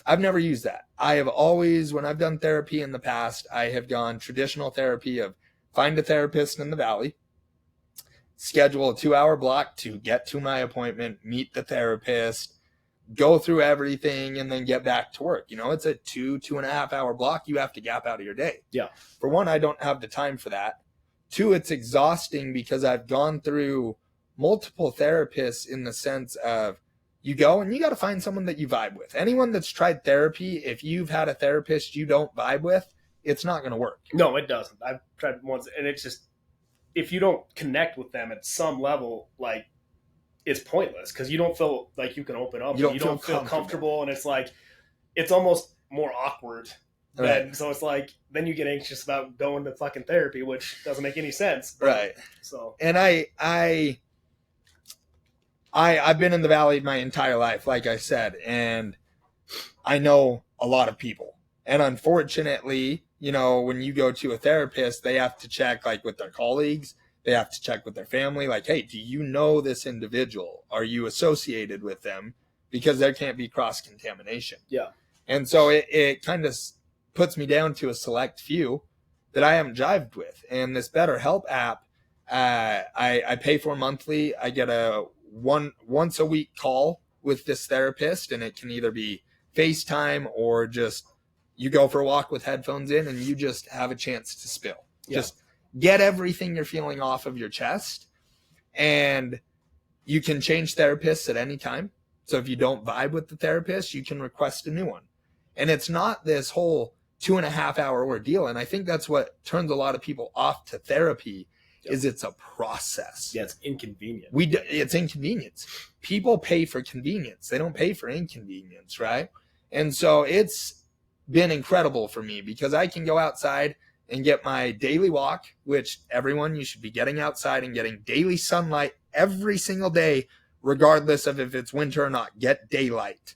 Speaker 1: I've never used that. I have always, when I've done therapy in the past, I have gone traditional therapy of find a therapist in the valley, schedule a 2-hour block to get to my appointment, meet the therapist, go through everything, and then get back to work. It's a 2.5 hour block you have to gap out of your day.
Speaker 2: Yeah.
Speaker 1: For one, I don't have the time for that. 2, it's exhausting because I've gone through multiple therapists in the sense of you go and you got to find someone that you vibe with. Anyone that's tried therapy, if you've had a therapist you don't vibe with, it's not going to work.
Speaker 2: No, it doesn't. I've tried once, and it's just, if you don't connect with them at some level, like, it's pointless because you don't feel like you can open up. You don't feel comfortable, and it's like, it's almost more awkward.
Speaker 1: Right.
Speaker 2: So it's like, then you get anxious about going to fucking therapy, which doesn't make any sense.
Speaker 1: Right.
Speaker 2: So,
Speaker 1: and I've been in the valley my entire life, like I said, and I know a lot of people. And unfortunately, when you go to a therapist, they have to check like with their colleagues, they have to check with their family, like, hey, do you know this individual? Are you associated with them? Because there can't be cross-contamination.
Speaker 2: Yeah.
Speaker 1: And so it kind of puts me down to a select few that I haven't jived with. And this BetterHelp app, I pay for monthly. I get a once a week call with this therapist, and it can either be FaceTime or just you go for a walk with headphones in and you just have a chance to spill. Yeah. Just get everything you're feeling off of your chest. And you can change therapists at any time. So if you don't vibe with the therapist, you can request a new one. And it's not this whole 2.5 hour ordeal. And I think that's what turns a lot of people off to therapy. Yep. Is it's a process.
Speaker 2: Yeah, it's inconvenient.
Speaker 1: It's inconvenience. People pay for convenience. They don't pay for inconvenience, right? And so it's been incredible for me because I can go outside and get my daily walk, which everyone, you should be getting outside and getting daily sunlight every single day, regardless of if it's winter or not. Get daylight.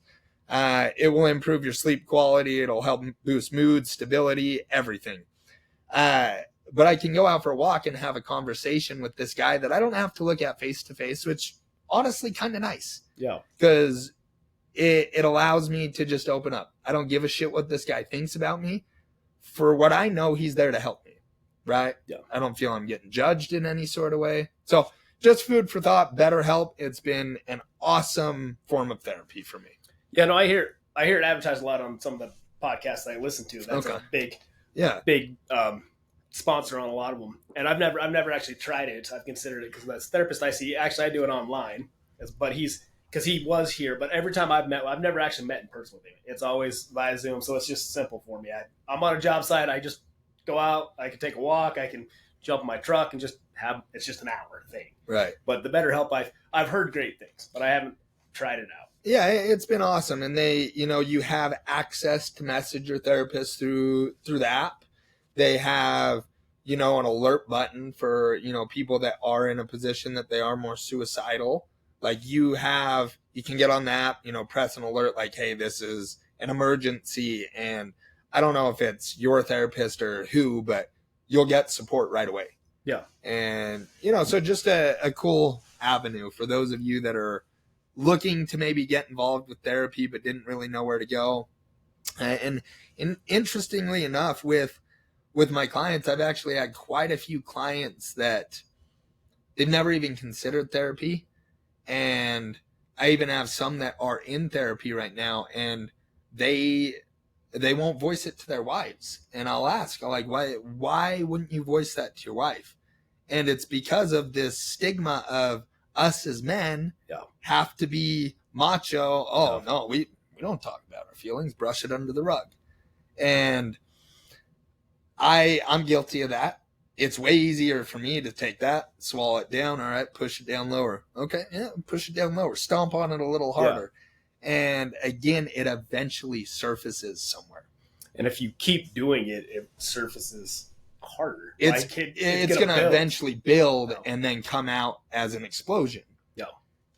Speaker 1: It will improve your sleep quality. It'll help boost mood, stability, everything. But I can go out for a walk and have a conversation with this guy that I don't have to look at face to face, which honestly kind of nice.
Speaker 2: Yeah.
Speaker 1: Because it allows me to just open up. I don't give a shit what this guy thinks about me. For what I know, he's there to help me, right?
Speaker 2: Yeah.
Speaker 1: I don't feel I'm getting judged in any sort of way. So just food for thought, BetterHelp. It's been an awesome form of therapy for me.
Speaker 2: Yeah, no, I hear it advertised a lot on some of the podcasts I listen to. That's a big sponsor on a lot of them. And I've never actually tried it. I've considered it because the therapist I see, actually I do it online, but because he was here. But every time I've never actually met in person with him. It's always via Zoom, so it's just simple for me. I'm on a job site. I just go out. I can take a walk. I can jump in my truck and it's just an hour thing.
Speaker 1: Right.
Speaker 2: But the BetterHelp, I've heard great things, but I haven't tried it out.
Speaker 1: Yeah, it's been awesome. And they, you have access to message your therapist through the app. They have, an alert button for, people that are in a position that they are more suicidal. Like you can get on the app, press an alert like, hey, this is an emergency. And I don't know if it's your therapist or who, but you'll get support right away.
Speaker 2: Yeah.
Speaker 1: And, so just a cool avenue for those of you that are looking to maybe get involved with therapy, but didn't really know where to go. And interestingly enough, with my clients, I've actually had quite a few clients that they've never even considered therapy. And I even have some that are in therapy right now and they won't voice it to their wives. And I'll ask, why wouldn't you voice that to your wife? And it's because of this stigma of us as men have to be macho. Oh, no, we don't talk about our feelings, brush it under the rug. And I'm guilty of that. It's way easier for me to take that, swallow it down. All right, push it down lower. Okay, yeah, push it down lower. Stomp on it a little harder. Yeah. And again, it eventually surfaces somewhere.
Speaker 2: And if you keep doing it, it surfaces harder.
Speaker 1: It's going to eventually build and then come out as an explosion.
Speaker 2: Yeah.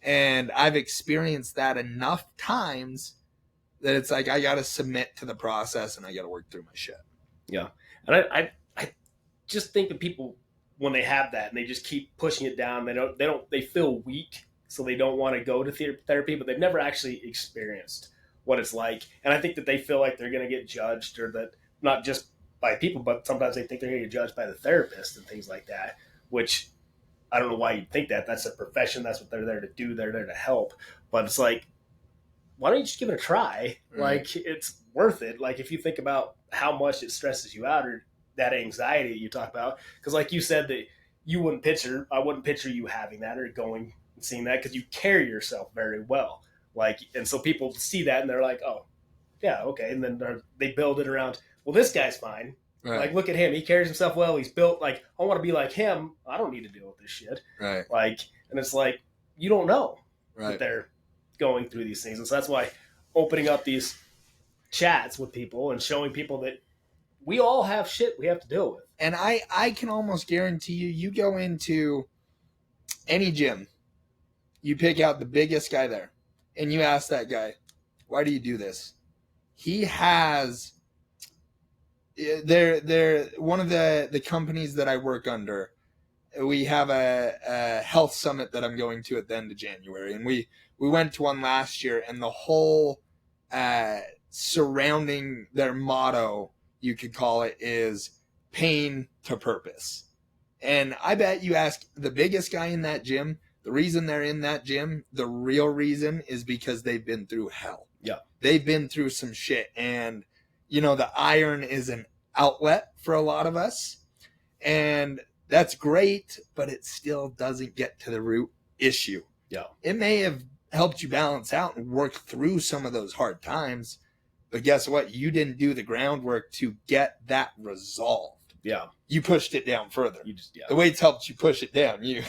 Speaker 1: And I've experienced that enough times that it's like I got to submit to the process and I got to work through my shit.
Speaker 2: Yeah. And I just think that people, when they have that and they just keep pushing it down, they feel weak, so they don't want to go to therapy, but they've never actually experienced what it's like. And I think that they feel like they're going to get judged, or that not just by people, but sometimes they think they're going to get judged by the therapist and things like that, which I don't know why you'd think that. That's a profession. That's what they're there to do. They're there to help. But it's like, why don't you just give it a try? Right. Like, it's worth it. Like, if you think about how much it stresses you out, or that anxiety you talk about, because like you said, that I wouldn't picture you having that or going and seeing that, because you carry yourself very well. Like, and so people see that and they're like, oh, yeah, okay. And then they build it around, well, this guy's fine. Right. Like, look at him. He carries himself well. He's built, like, I want to be like him. I don't need to deal with this shit.
Speaker 1: Right.
Speaker 2: Like, and it's like, you don't know that they're going through these things. And so that's why opening up these chats with people and showing people that we all have shit we have to deal with.
Speaker 1: And I can almost guarantee you go into any gym, you pick out the biggest guy there, and you ask that guy, why do you do this? He has, they're one of the companies that I work under. We have a health summit that I'm going to at the end of January. And we went to one last year, and the whole surrounding their motto, you could call it, is pain to purpose. And I bet you ask the biggest guy in that gym, the reason they're in that gym, the real reason is because they've been through hell.
Speaker 2: Yeah.
Speaker 1: They've been through some shit. And, you know, the iron is an outlet for a lot of us. And that's great, but it still doesn't get to the root issue.
Speaker 2: Yeah.
Speaker 1: It may have helped you balance out and work through some of those hard times, but guess what? You didn't do the groundwork to get that resolved.
Speaker 2: Yeah.
Speaker 1: You pushed it down further. The weights helped you push it down. You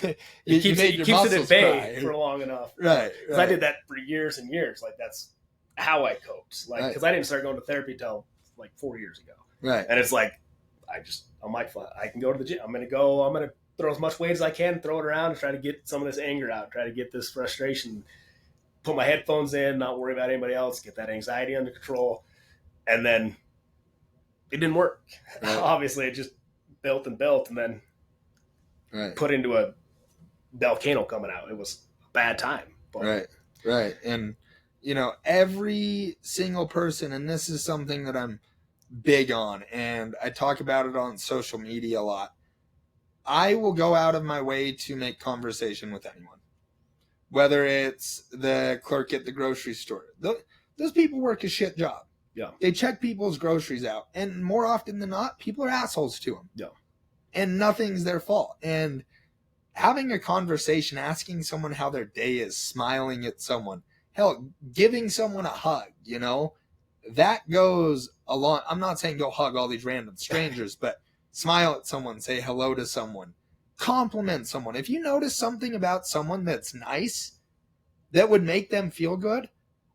Speaker 1: made your muscles
Speaker 2: it at bay
Speaker 1: cry
Speaker 2: for long enough.
Speaker 1: Right.
Speaker 2: I did that for years and years. Like, that's how I coped. Like, because I didn't start going to therapy till like 4 years ago.
Speaker 1: Right.
Speaker 2: And it's like, I'm like, I can go to the gym. I'm going to throw as much weight as I can, throw it around, and try to get some of this anger out, try to get this frustration, put my headphones in, not worry about anybody else, get that anxiety under control. And then it didn't work. Right. Obviously, it just built, and then put into a volcano coming out. It was a bad time. But.
Speaker 1: Right. And, you know, every single person, and this is something that I'm big on, and I talk about it on social media a lot. I will go out of my way to make conversation with anyone, whether it's the clerk at the grocery store. Those people work a shit job.
Speaker 2: Yeah.
Speaker 1: They check people's groceries out, and more often than not, people are assholes to them.
Speaker 2: Yeah.
Speaker 1: And nothing's their fault. And having a conversation, asking someone how their day is, smiling at someone, hell, giving someone a hug, you know, that goes a long. I'm not saying go hug all these random strangers, but smile at someone, say hello to someone, compliment someone. If you notice something about someone that's nice, that would make them feel good,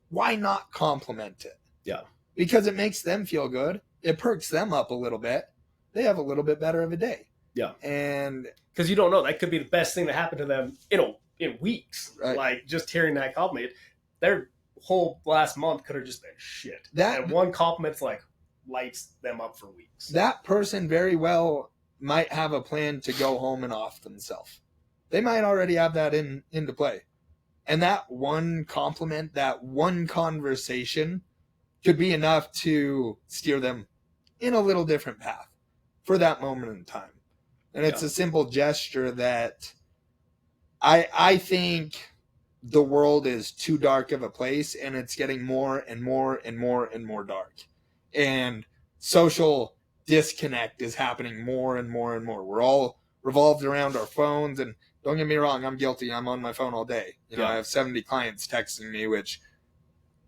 Speaker 1: why not compliment it?
Speaker 2: Yeah.
Speaker 1: Because it makes them feel good. It perks them up a little bit. They have a little bit better of a day.
Speaker 2: Yeah.
Speaker 1: And
Speaker 2: because you don't know, that could be the best thing that happened to them in weeks. Right. Like, just hearing that compliment, their whole last month could have just been shit. And one compliment's like lights them up for weeks.
Speaker 1: That person very well might have a plan to go home and off themselves. They might already have that into play. And that one compliment, that one conversation could be enough to steer them in a little different path for that moment in time. And it's a simple gesture that I think the world is too dark of a place, and it's getting more and more and more and more dark. And social disconnect is happening more and more and more. We're all revolved around our phones, and don't get me wrong, I'm guilty. I'm on my phone all day. You know, I have 70 clients texting me, which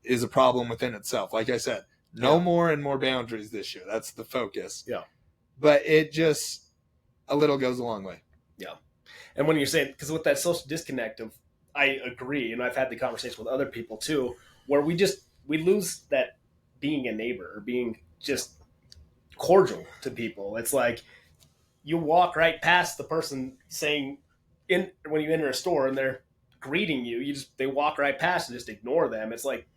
Speaker 1: is a problem within itself. Like I said, no more and more boundaries this year. That's the focus.
Speaker 2: Yeah.
Speaker 1: But it just, a little goes a long way.
Speaker 2: Yeah. And when you're saying, because with that social disconnect of, I agree, and I've had the conversation with other people too, where we lose that being a neighbor, or being just cordial to people. It's like you walk right past the person saying, when you enter a store and they're greeting you, they walk right past and just ignore them. It's like,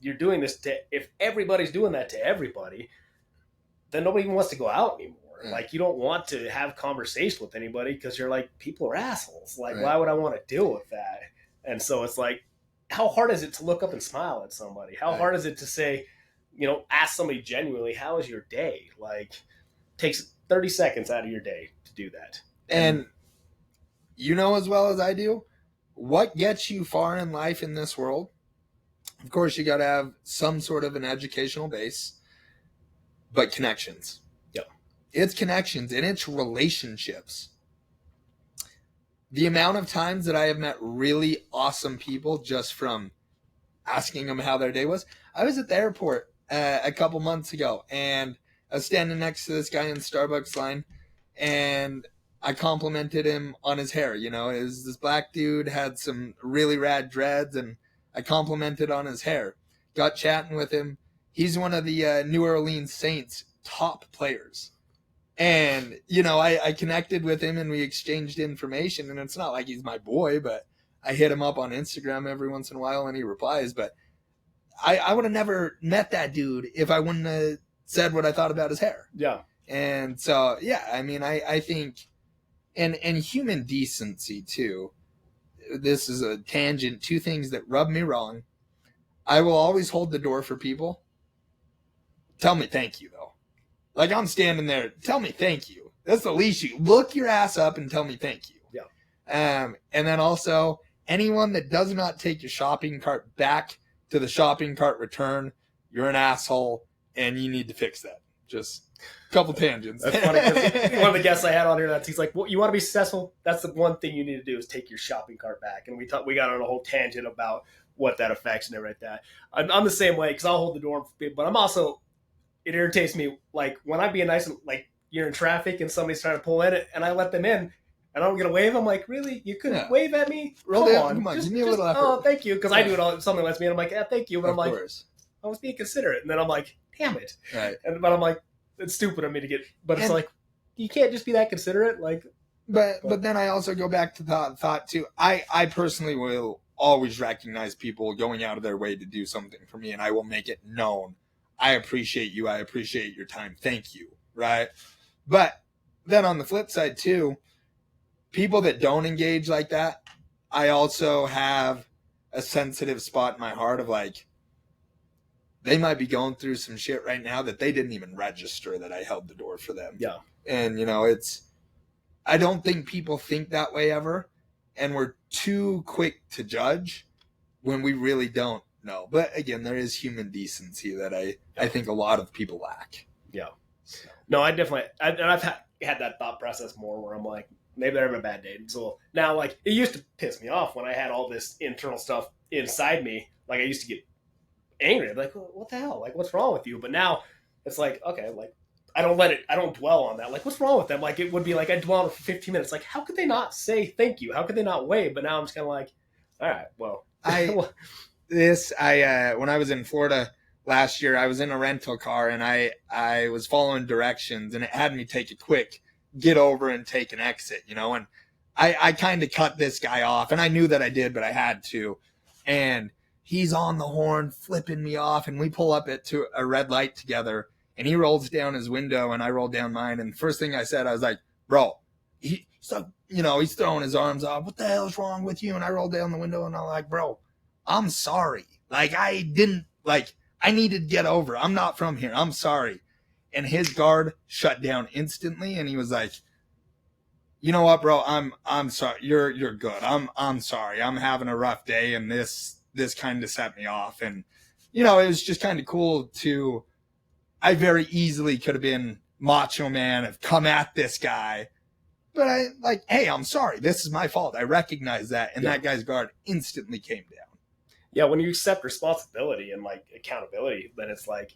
Speaker 2: you're doing this if everybody's doing that to everybody, then nobody even wants to go out anymore.
Speaker 1: Yeah.
Speaker 2: Like, you don't want to have conversation with anybody because you're like, people are assholes. Like,
Speaker 1: Right.
Speaker 2: why would I want to deal with that? And so it's like, how hard is it to look up and smile at somebody? How
Speaker 1: Right.
Speaker 2: hard is it to say, ask somebody genuinely, how is your day? Like, takes 30 seconds out of your day to do that.
Speaker 1: And you know as well as I do, what gets you far in life in this world? Of course, you got to have some sort of an educational base, but connections.
Speaker 2: Yep.
Speaker 1: It's connections and it's relationships. The amount of times that I have met really awesome people just from asking them how their day was. I was at the airport a couple months ago, and I was standing next to this guy in the Starbucks line, and I complimented him on his hair. It was this black dude, had some really rad dreads, and I complimented on his hair. Got chatting with him. He's one of the New Orleans Saints top players. And, I connected with him and we exchanged information. And it's not like he's my boy, but I hit him up on Instagram every once in a while and he replies. But I would have never met that dude if I wouldn't have said what I thought about his hair.
Speaker 2: Yeah.
Speaker 1: And so, yeah, I mean, I think, and human decency too. This is a tangent. Two things that rub me wrong. I will always hold the door for people. Tell me thank you, though. Like, I'm standing there. Tell me thank you. That's the least you. Look your ass up and tell me thank you.
Speaker 2: Yeah.
Speaker 1: And then also, anyone that does not take your shopping cart back to the shopping cart return, you're an asshole, and you need to fix that. Just a couple tangents.
Speaker 2: That's funny because one of the guests I had on here, he's like, well, you want to be successful? That's the one thing you need to do is take your shopping cart back. And we got on a whole tangent about what that affects and everything like that. I'm the same way because I'll hold the door for people, but I'm also, it irritates me, like, when I'm being nice and, like, you're in traffic and somebody's trying to pull in it and I let them in and I don't get a wave. I'm like, really? You couldn't wave at me? Come on.
Speaker 1: Give me a little effort.
Speaker 2: Oh, thank you. Because I do it all. If somebody lets me in, I'm like, yeah, thank you. But I'm like,
Speaker 1: course.
Speaker 2: I was being considerate. And then I'm like, damn it.
Speaker 1: Right.
Speaker 2: But I'm like, it's stupid of me to get, but it's like, you can't just be that considerate. Like,
Speaker 1: but then I also go back to thought too. I personally will always recognize people going out of their way to do something for me, and I will make it known. I appreciate you. I appreciate your time. Thank you. Right. But then on the flip side too, people that don't engage like that, I also have a sensitive spot in my heart of like, they might be going through some shit right now that they didn't even register that I held the door for them.
Speaker 2: Yeah.
Speaker 1: And, I don't think people think that way ever. And we're too quick to judge when we really don't know. But again, there is human decency that I think a lot of people lack.
Speaker 2: Yeah. No, I've had that thought process more where I'm like, maybe they're having a bad day. So now, like, it used to piss me off when I had all this internal stuff inside me. Like, I used to get angry. I'm like, what the hell? Like, what's wrong with you? But now it's like, okay, like, I don't dwell on that. Like, what's wrong with them? Like, it would be like, I dwell on it for 15 minutes. Like, how could they not say thank you? How could they not wave? But now I'm just kind of like, all right, well.
Speaker 1: When I was in Florida last year, I was in a rental car and I was following directions and it had me take a quick get over and take an exit, and I kind of cut this guy off and I knew that I did, but I had to. And he's on the horn flipping me off and we pull up to a red light together and he rolls down his window and I roll down mine. And the first thing I said, I was like, bro, he's throwing his arms off. What the hell's wrong with you? And I rolled down the window and I'm like, bro, I'm sorry. Like, I needed to get over. I'm not from here. I'm sorry. And his guard shut down instantly. And he was like, you know what, bro? I'm sorry. You're good. I'm sorry. I'm having a rough day. And this kind of set me off. And, it was just kind of cool I very easily could have been macho man, have come at this guy. But I like, hey, I'm sorry. This is my fault. I recognize that. And that guy's guard instantly came down.
Speaker 2: Yeah, when you accept responsibility and like accountability, then it's like,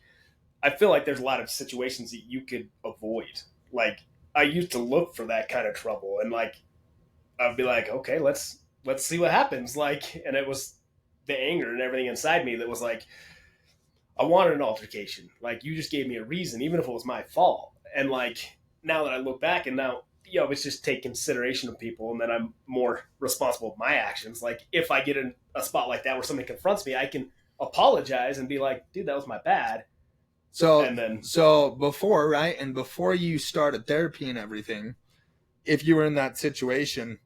Speaker 2: I feel like there's a lot of situations that you could avoid. Like, I used to look for that kind of trouble and like, I'd be like, okay, let's see what happens. Like, and it was the anger and everything inside me that was like, I wanted an altercation. Like, you just gave me a reason, even if it was my fault. And like, now that I look back and now, it's just take consideration of people and then I'm more responsible for my actions. Like, if I get in a spot like that where somebody confronts me, I can apologize and be like, dude, that was my bad.
Speaker 1: So before, right? And before you started therapy and everything, if you were in that situation,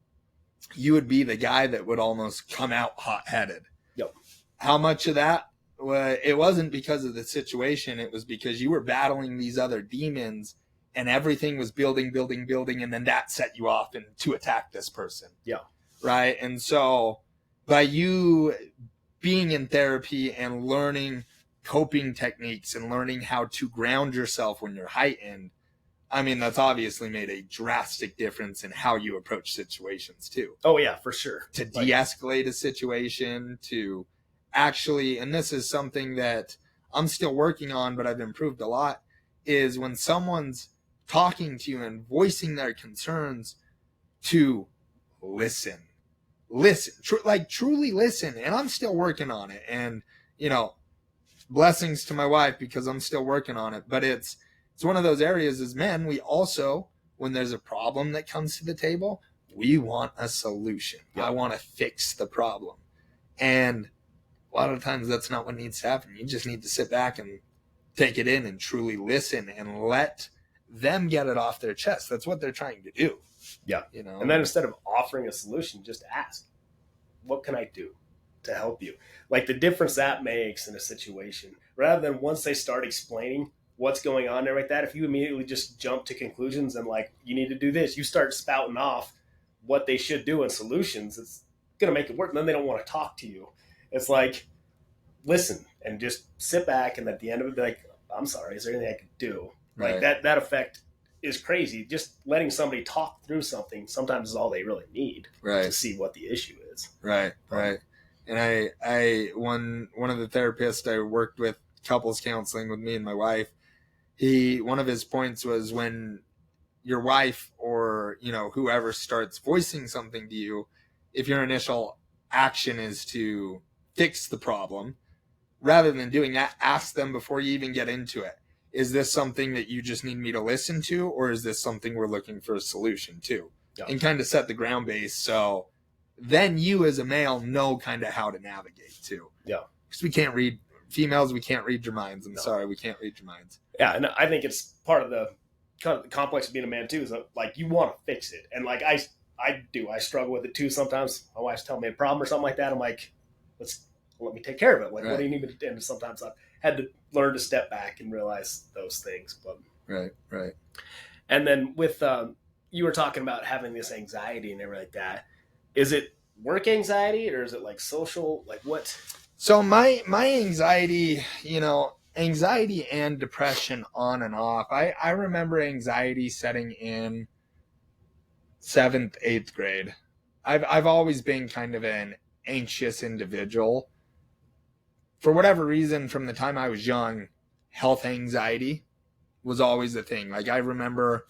Speaker 1: you would be the guy that would almost come out hot-headed.
Speaker 2: Yep.
Speaker 1: How much of that? Well, it wasn't because of the situation. It was because you were battling these other demons and everything was building. And then that set you off and to attack this person.
Speaker 2: Yeah.
Speaker 1: Right. And so by you being in therapy and learning coping techniques and learning how to ground yourself when you're heightened, I mean, that's obviously made a drastic difference in how you approach situations too.
Speaker 2: Oh yeah, for sure.
Speaker 1: To de-escalate a situation, to actually, and this is something that I'm still working on, but I've improved a lot, is when someone's talking to you and voicing their concerns, to listen, truly listen. And I'm still working on it. And, blessings to my wife because I'm still working on it, but it's one of those areas as men, we also, when there's a problem that comes to the table, we want a solution. Yeah. I want to fix the problem. And a lot of times that's not what needs to happen. You just need to sit back and take it in and truly listen and let them get it off their chest. That's what they're trying to do.
Speaker 2: Yeah. And then instead of offering a solution, just ask, what can I do to help you? Like the difference that makes in a situation, rather than once they start explaining what's going on there like that, if you immediately just jump to conclusions and like, you need to do this, you start spouting off what they should do and solutions, it's going to make it work. And then they don't want to talk to you. It's like, listen and just sit back. And at the end of it, be like, I'm sorry, is there anything I could do? Right. Like that effect is crazy. Just letting somebody talk through something sometimes is all they really need to see what the issue is.
Speaker 1: Right. And I one of the therapists I worked with, couples counseling with me and my wife, one of his points was when your wife or, whoever starts voicing something to you, if your initial action is to fix the problem, rather than doing that, ask them before you even get into it. Is this something that you just need me to listen to, or is this something we're looking for a solution to? Yeah. And kind of set the ground base. So then you as a male know kind of how to navigate too. Yeah. Because we can't read your minds. I'm sorry, we can't read your minds.
Speaker 2: Yeah, and I think it's part of the complex of being a man too, is that, like, you want to fix it. And like I struggle with it too sometimes. My wife's telling me a problem or something like that. I'm like, let me take care of it. Like, What do you need me to do? And sometimes I've had to learn to step back and realize those things. But
Speaker 1: Right.
Speaker 2: And then with you were talking about having this anxiety and everything like that. Is it work anxiety or is it like social? Like what?
Speaker 1: So my anxiety, anxiety and depression on and off. I remember anxiety setting in 7th, 8th grade. I've always been kind of an anxious individual. For whatever reason, from the time I was young, health anxiety was always a thing. Like I remember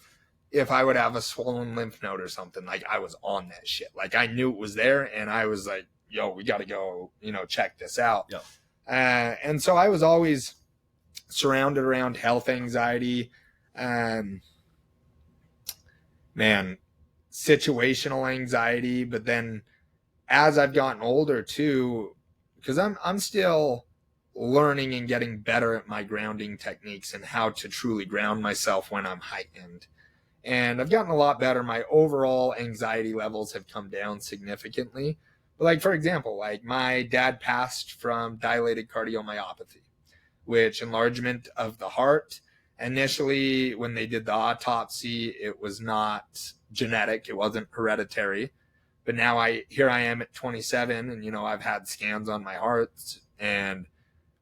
Speaker 1: if I would have a swollen lymph node or something, like I was on that shit. Like I knew it was there and I was like, yo, we got to go, check this out. Yeah. And so I was always surrounded around health anxiety, situational anxiety. But then as I've gotten older too, because I'm still learning and getting better at my grounding techniques and how to truly ground myself when I'm heightened. And I've gotten a lot better. My overall anxiety levels have come down significantly. But like, for example, like my dad passed from dilated cardiomyopathy, which enlargement of the heart. Initially, when they did the autopsy, it was not genetic. It wasn't hereditary. But now here I am at 27 and, I've had scans on my heart, and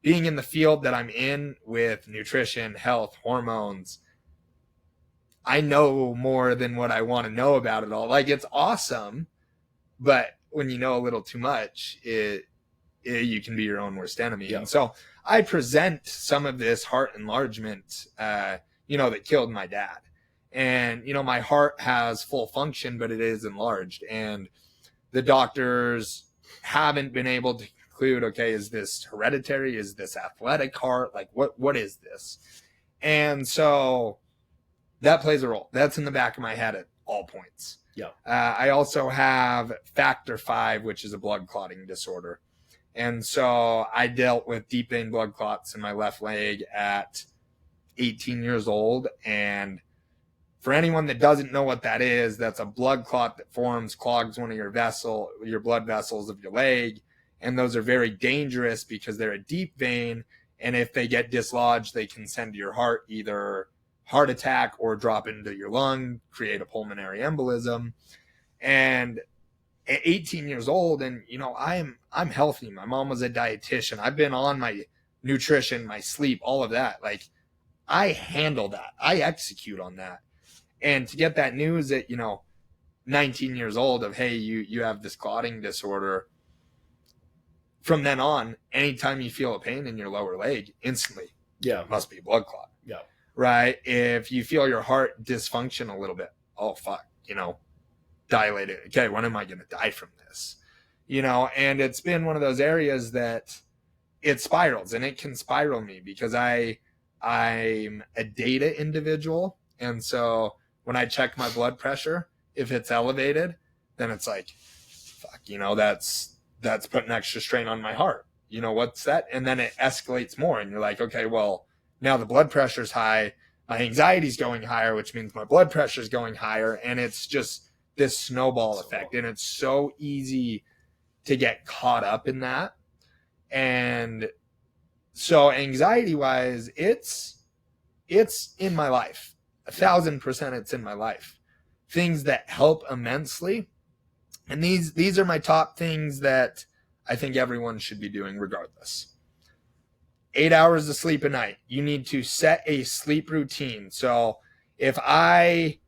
Speaker 1: being in the field that I'm in with nutrition, health, hormones, I know more than what I want to know about it all. Like it's awesome, but when you know a little too much, you can be your own worst enemy. Yeah. And so I present some of this heart enlargement, that killed my dad. And, my heart has full function, but it is enlarged. And the doctors haven't been able to conclude, okay, is this hereditary? Is this athletic heart? Like what is this? And so that plays a role. That's in the back of my head at all points. Yeah. I also have factor V, which is a blood clotting disorder. And so I dealt with deep vein blood clots in my left leg at 18 years old. And for anyone that doesn't know what that is, that's a blood clot that forms, clogs one of your blood vessels of your leg. And those are very dangerous because they're a deep vein. And if they get dislodged, they can send to your heart either heart attack or drop into your lung, create a pulmonary embolism. And at 18 years old, and I'm healthy. My mom was a dietitian. I've been on my nutrition, my sleep, all of that. Like, I handle that. I execute on that. And to get that news at 19 years old of, hey, you have this clotting disorder, from then on, anytime you feel a pain in your lower leg, instantly, it must be a blood clot.
Speaker 2: Yeah.
Speaker 1: Right? If you feel your heart dysfunction a little bit, oh, fuck, dilated. Okay, when am I going to die from this? And it's been one of those areas that it spirals, and it can spiral me because I'm a data individual. And so when I check my blood pressure, if it's elevated, then it's like, fuck, that's putting extra strain on my heart. What's that? And then it escalates more. And you're like, okay, well, now the blood pressure's high. My anxiety's going higher, which means my blood pressure's going higher. And it's just this snowball effect. And it's so easy to get caught up in that. And so anxiety wise, it's in my life. 1,000% it's in my life. Things that help immensely. And these are my top things that I think everyone should be doing regardless. 8 hours of sleep a night. You need to set a sleep routine. So if I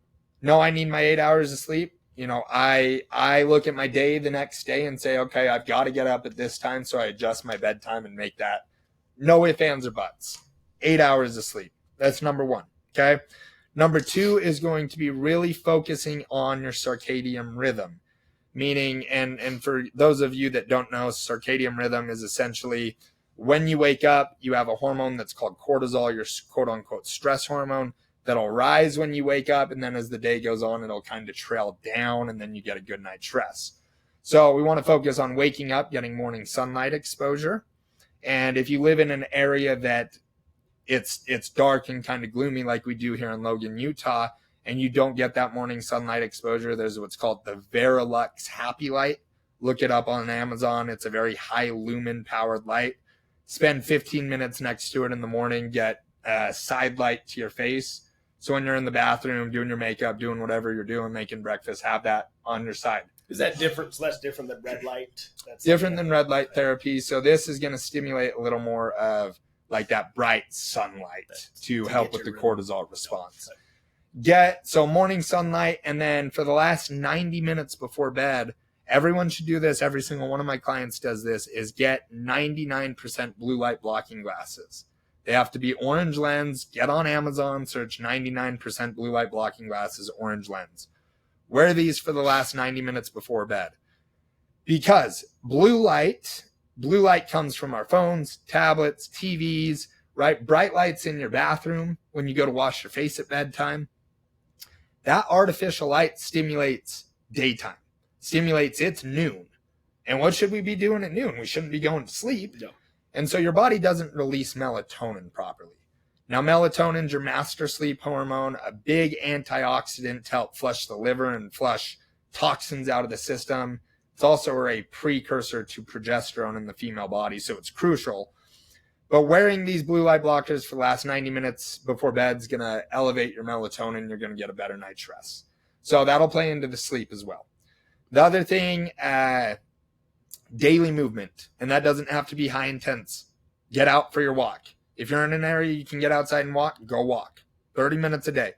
Speaker 1: know I need my 8 hours of sleep, I look at my day the next day and say, okay, I've got to get up at this time. So I adjust my bedtime and make that no ifs, ands, or buts. 8 hours of sleep. That's number one. Okay. Number two is going to be really focusing on your circadian rhythm. Meaning, and for those of you that don't know, circadian rhythm is essentially when you wake up, you have a hormone that's called cortisol, your quote unquote stress hormone, that'll rise when you wake up. And then as the day goes on, it'll kind of trail down, and then you get a good night's rest. So we want to focus on waking up, getting morning sunlight exposure. And if you live in an area that it's dark and kind of gloomy like we do here in Logan, Utah, and you don't get that morning sunlight exposure, there's what's called the Verilux Happy Light. Look it up on Amazon. It's a very high lumen powered light. Spend 15 minutes next to it in the morning. Get a side light to your face. So when you're in the bathroom doing your makeup, doing whatever you're doing, making breakfast, have that on your side.
Speaker 2: Is that different? So that's different than red light? That's
Speaker 1: different than red light therapy. So this is going to stimulate a little more of like that bright sunlight to help with the cortisol response. So morning sunlight, and then for the last 90 minutes before bed, everyone should do this. Every single one of my clients does this, is get 99% blue light blocking glasses. They have to be orange lens. Get on Amazon, search 99% blue light blocking glasses, orange lens. Wear these for the last 90 minutes before bed. Because blue light comes from our phones, tablets, TVs, right? Bright lights in your bathroom when you go to wash your face at bedtime. That artificial light stimulates daytime, stimulates it's noon. And what should we be doing at noon? We shouldn't be going to sleep.
Speaker 2: No.
Speaker 1: And so your body doesn't release melatonin properly. Now, melatonin's your master sleep hormone, a big antioxidant to help flush the liver and flush toxins out of the system. It's also a precursor to progesterone in the female body, so it's crucial. But wearing these blue light blockers for the last 90 minutes before bed is going to elevate your melatonin. You're going to get a better night's rest. So that'll play into the sleep as well. The other thing, daily movement. And that doesn't have to be high intense. Get out for your walk. If you're in an area you can get outside and walk, go walk. 30 minutes a day.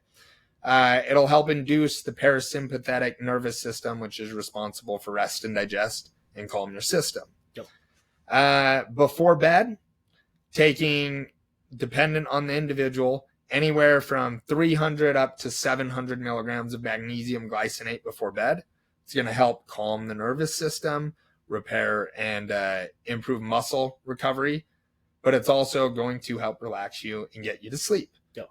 Speaker 1: It'll help induce the parasympathetic nervous system, which is responsible for rest and digest, and calm your system. Yep. Before bed, taking, dependent on the individual, anywhere from 300 up to 700 milligrams of magnesium glycinate before bed. It's going to help calm the nervous system, repair and improve muscle recovery, but it's also going to help relax you and get you to sleep. Yep.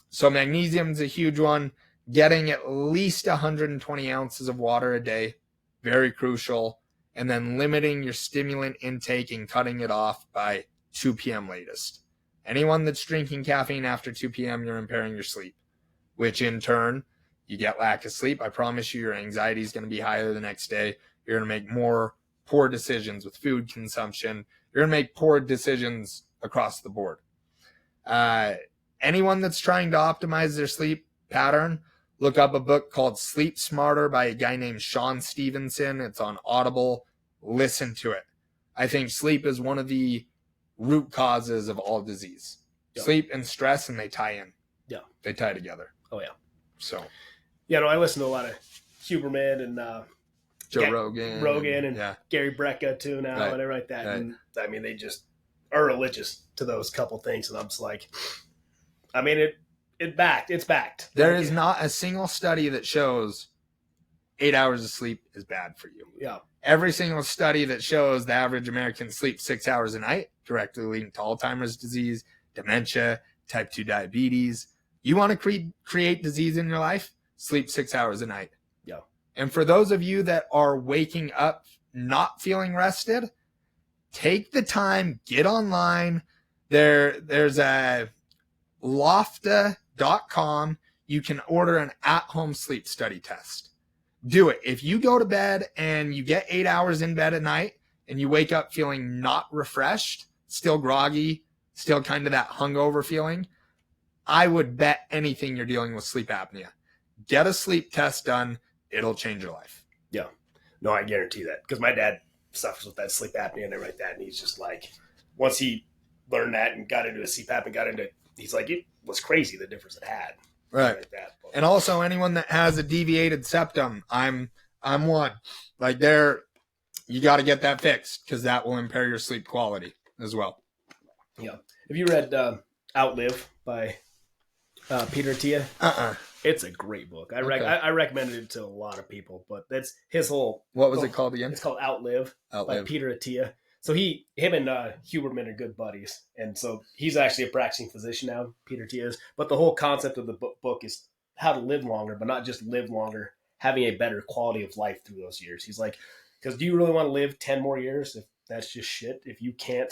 Speaker 1: So magnesium is a huge one. Getting at least 120 ounces of water a day, very crucial. And then limiting your stimulant intake and cutting it off by 2 p.m. latest. Anyone that's drinking caffeine after 2 p.m., you're impairing your sleep, which in turn, you get lack of sleep. I promise you, your anxiety is going to be higher the next day. You're going to make more poor decisions with food consumption. You're going to make poor decisions across the board. Anyone that's trying to optimize their sleep pattern, look up a book called Sleep Smarter by a guy named Sean Stevenson. It's on Audible. Listen to it. I think sleep is one of the root causes of all disease. Yep. Sleep and stress, and they tie in.
Speaker 2: Yeah.
Speaker 1: They tie together.
Speaker 2: Oh, yeah.
Speaker 1: So.
Speaker 2: Yeah, no, I listen to a lot of Huberman and
Speaker 1: Joe Rogan
Speaker 2: and Gary Brecka too now, and everything like that. Right. And I mean, they just are religious to those couple things, and I'm just like, I mean, it's backed.
Speaker 1: There is not a single study that shows 8 hours of sleep is bad for you.
Speaker 2: Yeah.
Speaker 1: Every single study that shows the average American sleeps 6 hours a night, directly leading to Alzheimer's disease, dementia, type 2 diabetes. You want to create disease in your life? Sleep 6 hours a night.
Speaker 2: Yeah.
Speaker 1: And for those of you that are waking up not feeling rested, take the time, get online. There's a lofta.com. You can order an at-home sleep study test. Do it. If you go to bed and you get 8 hours in bed at night and you wake up feeling not refreshed, still groggy, still kind of that hungover feeling, I would bet anything you're dealing with sleep apnea. Get a sleep test done. It'll change your life.
Speaker 2: Yeah. No, I guarantee that. Because my dad suffers with that sleep apnea and everything like that. And he's just like, once he learned that and got into a CPAP and he's like, it was crazy the difference it had.
Speaker 1: Right. Like that. And also anyone that has a deviated septum, I'm one. Like you got to get that fixed because that will impair your sleep quality as well.
Speaker 2: Yeah. Have you read Outlive by Peter Attia? It's a great book. I recommended it to a lot of people, but that's his whole.
Speaker 1: What was it called again?
Speaker 2: It's called Outlive. By Peter Attia. So him and Huberman are good buddies, and so he's actually a practicing physician now. Peter Attia is, but the whole concept of the book is how to live longer, but not just live longer, having a better quality of life through those years. He's like, because do you really want to live 10 more years if that's just shit? If you can't.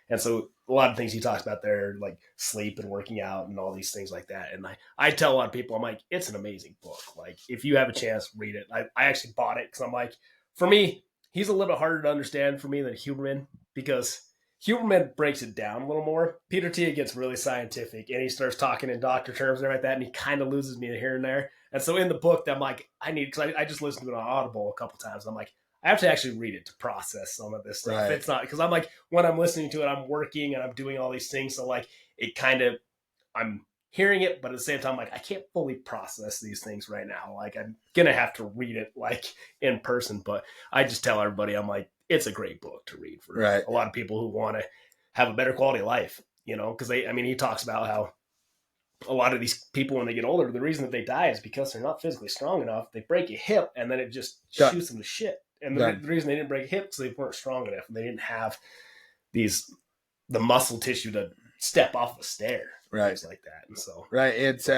Speaker 2: And so a lot of things he talks about there, like sleep and working out and all these things like that. And I tell a lot of people, I'm like, it's an amazing book. Like, if you have a chance, read it. I actually bought it because I'm like, for me, he's a little bit harder to understand for me than Huberman because Huberman breaks it down a little more. Peter Attia gets really scientific and he starts talking in doctor terms and like that, and he kind of loses me here and there. And so in the book, I'm like, because I just listened to it on Audible a couple times. I'm like, I have to actually read it to process some of this stuff. Right. It's not because I'm like, when I'm listening to it, I'm working and I'm doing all these things. So like it kind of, I'm hearing it, but at the same time, like I can't fully process these things right now. Like I'm going to have to read it like in person, but I just tell everybody, I'm like, it's a great book to read for a lot of people who want to have a better quality of life, because he talks about how a lot of these people, when they get older, the reason that they die is because they're not physically strong enough. They break a hip and then it just shoots them to shit. And the reason they didn't break a hip is they weren't strong enough. And they didn't have the muscle tissue to step off a stair.
Speaker 1: Right.
Speaker 2: Things like that. And so.
Speaker 1: Right. It's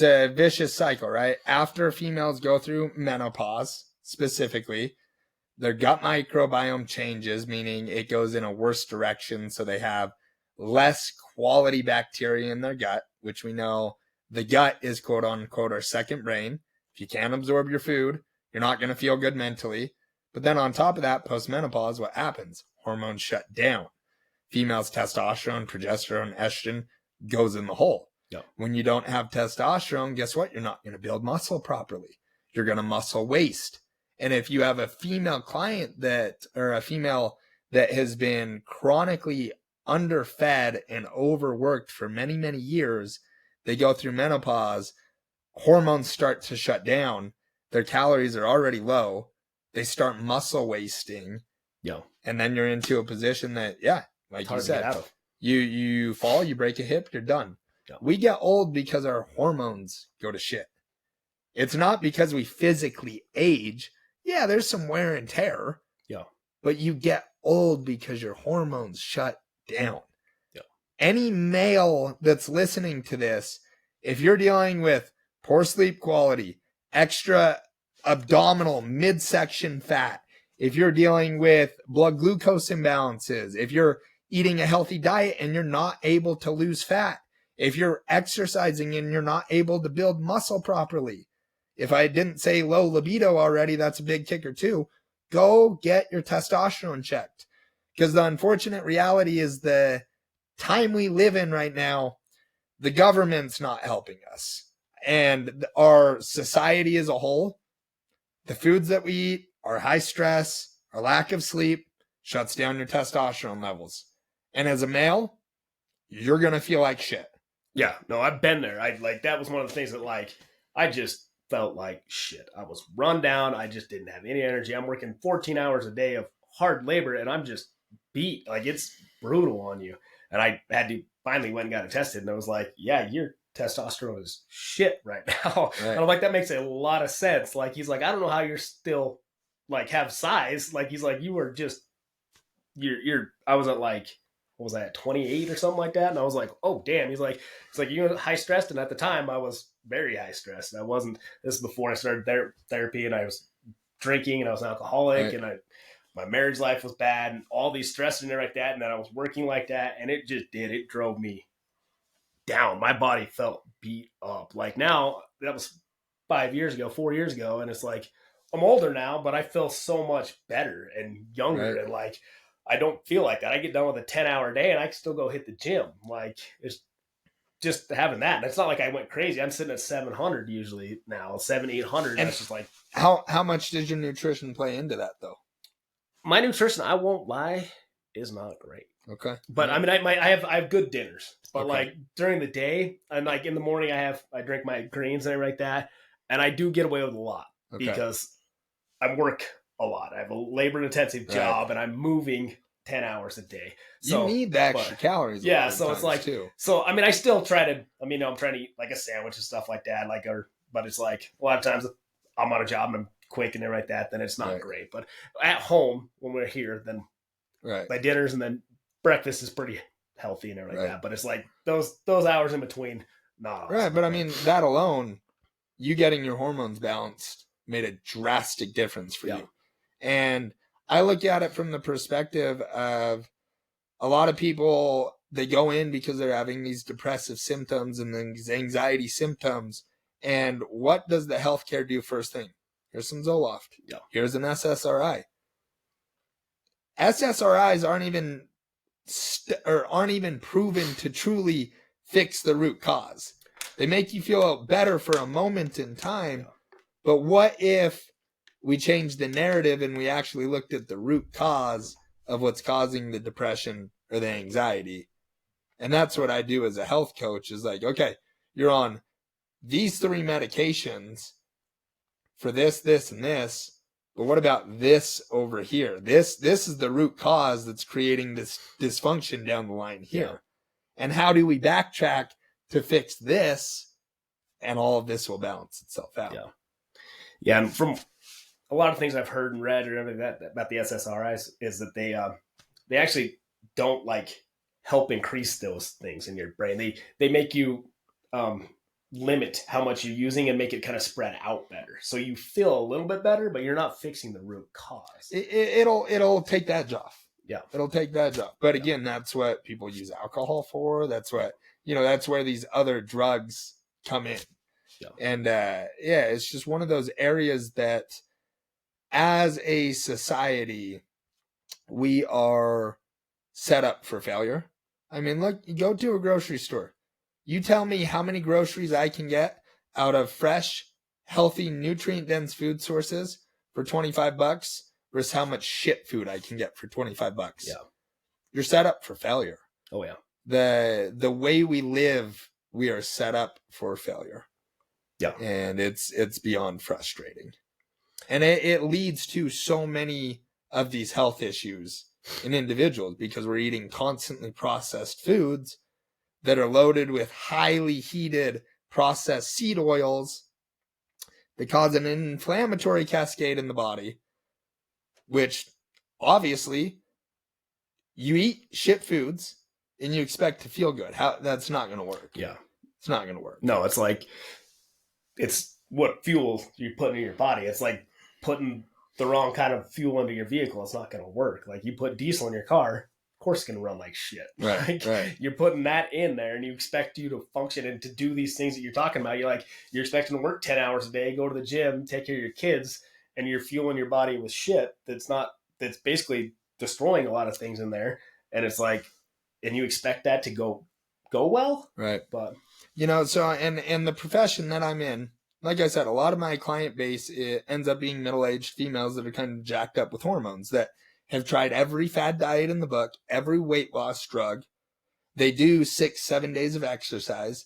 Speaker 1: a vicious cycle, right? After females go through menopause, specifically, their gut microbiome changes, meaning it goes in a worse direction. So they have less quality bacteria in their gut, which we know the gut is quote unquote our second brain. If you can't absorb your food, you're not going to feel good mentally. But then on top of that, post-menopause, what happens? Hormones shut down. Females' testosterone, progesterone, estrogen goes in the hole.
Speaker 2: Yep.
Speaker 1: When you don't have testosterone, guess what? You're not going to build muscle properly. You're going to muscle waste. And if you have a female client or a female that has been chronically underfed and overworked for many, many years, they go through menopause, hormones start to shut down. Their calories are already low. They start muscle wasting.
Speaker 2: Yeah.
Speaker 1: And then you're into a position that, like you said, you fall, you break a hip, you're done.
Speaker 2: Yeah.
Speaker 1: We get old because our hormones go to shit. It's not because we physically age. Yeah, there's some wear and tear.
Speaker 2: Yeah.
Speaker 1: But you get old because your hormones shut down.
Speaker 2: Yeah.
Speaker 1: Any male that's listening to this, if you're dealing with poor sleep quality, extra abdominal midsection fat, if you're dealing with blood glucose imbalances, if you're eating a healthy diet and you're not able to lose fat. If you're exercising and you're not able to build muscle properly. If I didn't say low libido already, that's a big kicker too. Go get your testosterone checked. Because the unfortunate reality is the time we live in right now, the government's not helping us. And our society as a whole, the foods that we eat, our high stress, our lack of sleep, shuts down your testosterone levels. And as a male, you're going to feel like shit.
Speaker 2: Yeah, no, I've been there. That was one of the things that I just felt like shit. I was run down. I just didn't have any energy. I'm working 14 hours a day of hard labor and I'm just beat. Like, it's brutal on you. And I had to finally went and got it tested. And I was like, yeah, your testosterone is shit right now. Right. And I'm like, that makes a lot of sense. Like, he's like, I don't know how you're still like have size. Like, he's like, you were just, I was at like, what was that, 28 or something like that? And I was like, oh, damn. He's like, you're high stressed. And at the time I was very high stressed. And this is before I started therapy and I was drinking and I was an alcoholic. Right. And my marriage life was bad and all these stresses and everything like that. And then I was working like that. And it drove me down. My body felt beat up. Like now, that was 4 years ago. And it's like, I'm older now, but I feel so much better and younger. Right. And like, I don't feel like that. I get done with a 10-hour day and I can still go hit the gym. Like, it's just having that. And it's not like I went crazy. I'm sitting at 700 usually now, 800. And that's just like,
Speaker 1: how much did your nutrition play into that though?
Speaker 2: My nutrition, I won't lie, is not great.
Speaker 1: Okay.
Speaker 2: But I mean, I have good dinners, but okay. Like during the day and like in the morning, I drink my greens and everything like that. And I do get away with a lot because I work a lot. I have a labor intensive job and I'm moving 10 hours a day. So
Speaker 1: you need the extra calories.
Speaker 2: Yeah. So it's like, so, I mean, I still try to, I'm trying to eat like a sandwich and stuff like that. But it's like a lot of times I'm on a job and I'm quick and everything like that. Then it's not great, but at home when we're here, then my dinners and then breakfast is pretty healthy and everything like that. But it's like those hours in between, not awesome.
Speaker 1: Right. But I mean, that alone, you getting your hormones balanced made a drastic difference for you. And I look at it from the perspective of a lot of people, they go in because they're having these depressive symptoms and these anxiety symptoms. And what does the healthcare do first thing? Here's some Zoloft. Yeah. Here's an SSRI. SSRIs aren't even proven to truly fix the root cause. They make you feel better for a moment in time. Yeah. But what if we changed the narrative and we actually looked at the root cause of what's causing the depression or the anxiety? And that's what I do as a health coach is like, okay, you're on these 3 medications for this, this, and this, but what about this over here? This is the root cause that's creating this dysfunction down the line here. Yeah. And how do we backtrack to fix this? And all of this will balance itself out.
Speaker 2: Yeah. Yeah. And from a lot of things I've heard and read or everything about the SSRIs is that they actually don't like help increase those things in your brain. They make you limit how much you're using and make it kind of spread out better. So you feel a little bit better, but you're not fixing the root cause.
Speaker 1: It'll take that job.
Speaker 2: Yeah.
Speaker 1: It'll take that job. But again, that's what people use alcohol for. That's what, that's where these other drugs come in. Yeah. And it's just one of those areas that as a society, we are set up for failure. I mean, look, you go to a grocery store. You tell me how many groceries I can get out of fresh, healthy, nutrient-dense food sources for $25 versus how much shit food I can get for $25.
Speaker 2: Yeah.
Speaker 1: You're set up for failure.
Speaker 2: Oh, yeah.
Speaker 1: The way we live, we are set up for failure.
Speaker 2: Yeah.
Speaker 1: And it's beyond frustrating. And it leads to so many of these health issues in individuals because we're eating constantly processed foods that are loaded with highly heated processed seed oils that cause an inflammatory cascade in the body, which obviously you eat shit foods and you expect to feel good. That's not going to work.
Speaker 2: Yeah.
Speaker 1: It's not going to work.
Speaker 2: No, it's like, it's what fuel you put in your body. It's like putting the wrong kind of fuel into your vehicle. It's not going to work. Like you put diesel in your car, of course it's going to run like shit.
Speaker 1: Right,
Speaker 2: Like,
Speaker 1: right.
Speaker 2: you're putting that in there, and you expect you to function and to do these things that you're talking about. You're expecting to work 10 hours a day, go to the gym, take care of your kids, and you're fueling your body with shit that's basically destroying a lot of things in there. And it's like, and you expect that to go well.
Speaker 1: Right.
Speaker 2: But,
Speaker 1: So, and the profession that I'm in, like I said, a lot of my client base, it ends up being middle-aged females that are kind of jacked up with hormones, that have tried every fad diet in the book, every weight loss drug. They do 6-7 days of exercise,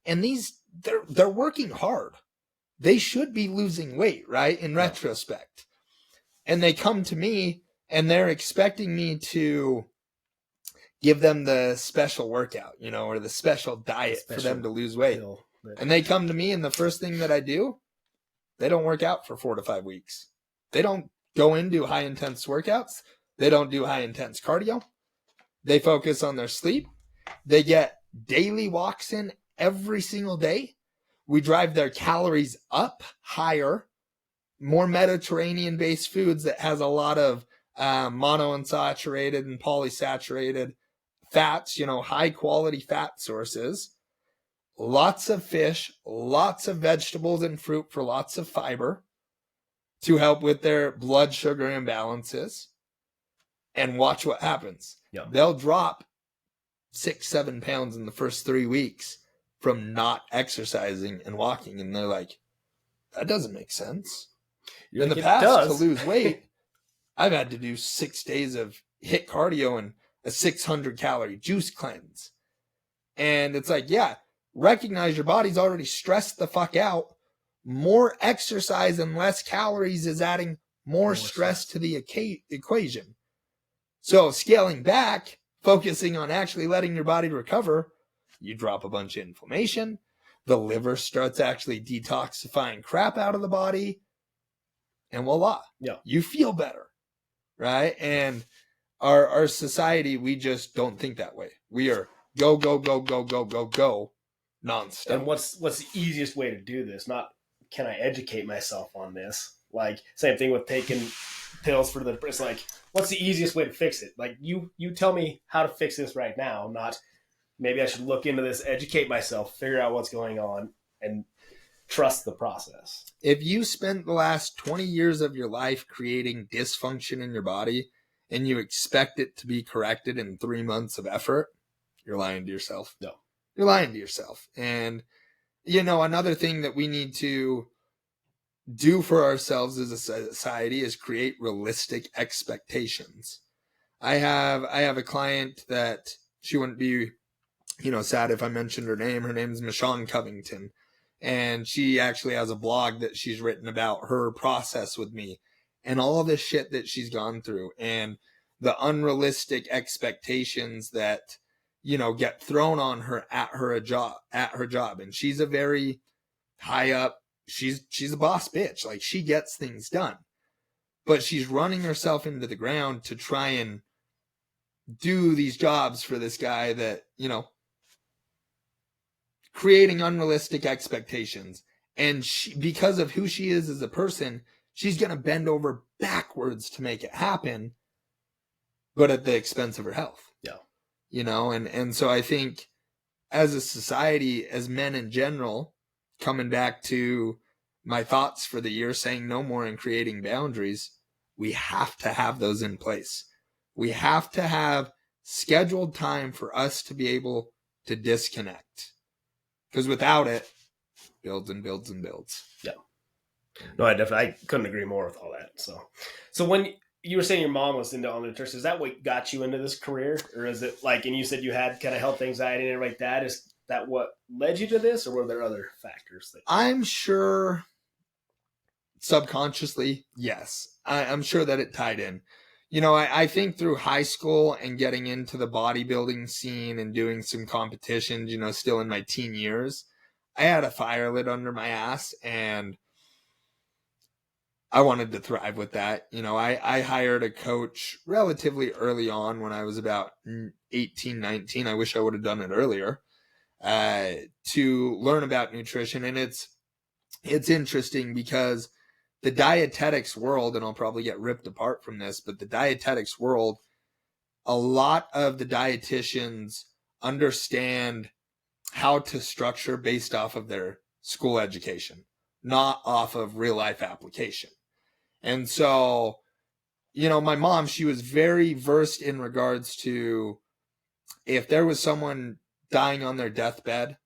Speaker 1: and they're working hard. They should be losing weight, right? In retrospect. And they come to me and they're expecting me to give them the special workout, or the special diet for them to lose weight. And they come to me, and the first thing that I do, they don't work out for 4 to 5 weeks. They don't go into high intense workouts. They don't do high intense cardio. They focus on their sleep. They get daily walks in every single day. We drive their calories up higher, more Mediterranean-based foods that has a lot of monounsaturated and polysaturated fats, high-quality fat sources. Lots of fish, lots of vegetables and fruit for lots of fiber to help with their blood sugar imbalances. And watch what happens.
Speaker 2: Yeah.
Speaker 1: They'll drop 6-7 pounds in the first 3 weeks from not exercising and walking. And they're like, that doesn't make sense. In the past, to lose weight, I've had to do 6 days of HIIT cardio and a 600 calorie juice cleanse. And it's like, yeah, recognize your body's already stressed the fuck out. More exercise and less calories is adding more stress to the equation. So scaling back, focusing on actually letting your body recover, you drop a bunch of inflammation. The liver starts actually detoxifying crap out of the body. And voila, you feel better, right? And our society, we just don't think that way. We are go, go, go, go, go, go, go, nonstop.
Speaker 2: And what's the easiest way to do this? Not, can I educate myself on this? Like, same thing with taking pills for it's like, what's the easiest way to fix it? Like, you tell me how to fix this right now, not maybe I should look into this, educate myself, figure out what's going on, and trust the process.
Speaker 1: If you spent the last 20 years of your life creating dysfunction in your body and you expect it to be corrected in 3 months of effort, you're lying to yourself.
Speaker 2: No.
Speaker 1: You're lying to yourself. And, another thing that we need to do for ourselves as a society is create realistic expectations. I have a client that she wouldn't be, sad if I mentioned her name. Her name's Michonne Covington. And she actually has a blog that she's written about her process with me and all this shit that she's gone through and the unrealistic expectations that, get thrown on her at her job. And she's a very high up, she's a boss bitch. Like, she gets things done, but she's running herself into the ground to try and do these jobs for this guy that, creating unrealistic expectations. And because of who she is as a person, she's going to bend over backwards to make it happen, but at the expense of her health. Yeah. And so I think as a society, as men in general, coming back to my thoughts for the year, saying no more and creating boundaries, we have to have those in place. We have to have scheduled time for us to be able to disconnect. Because without it, builds and builds and builds.
Speaker 2: Yeah. No, I couldn't agree more with all that. So when you were saying your mom was into all nutrition, is that what got you into this career? Or is it like, and you said you had kind of health anxiety and everything like that. Is that what led you to this, or were there other factors?
Speaker 1: I'm sure subconsciously, yes. I'm sure that it tied in. I think through high school and getting into the bodybuilding scene and doing some competitions, still in my teen years, I had a fire lit under my ass and I wanted to thrive with that. I hired a coach relatively early on when I was about 18, 19. I wish I would have done it earlier, to learn about nutrition. And it's interesting because the dietetics world, and I'll probably get ripped apart from this, but the dietetics world, a lot of the dietitians understand how to structure based off of their school education, not off of real life application. And so, my mom, she was very versed in regards to if there was someone dying on their deathbed,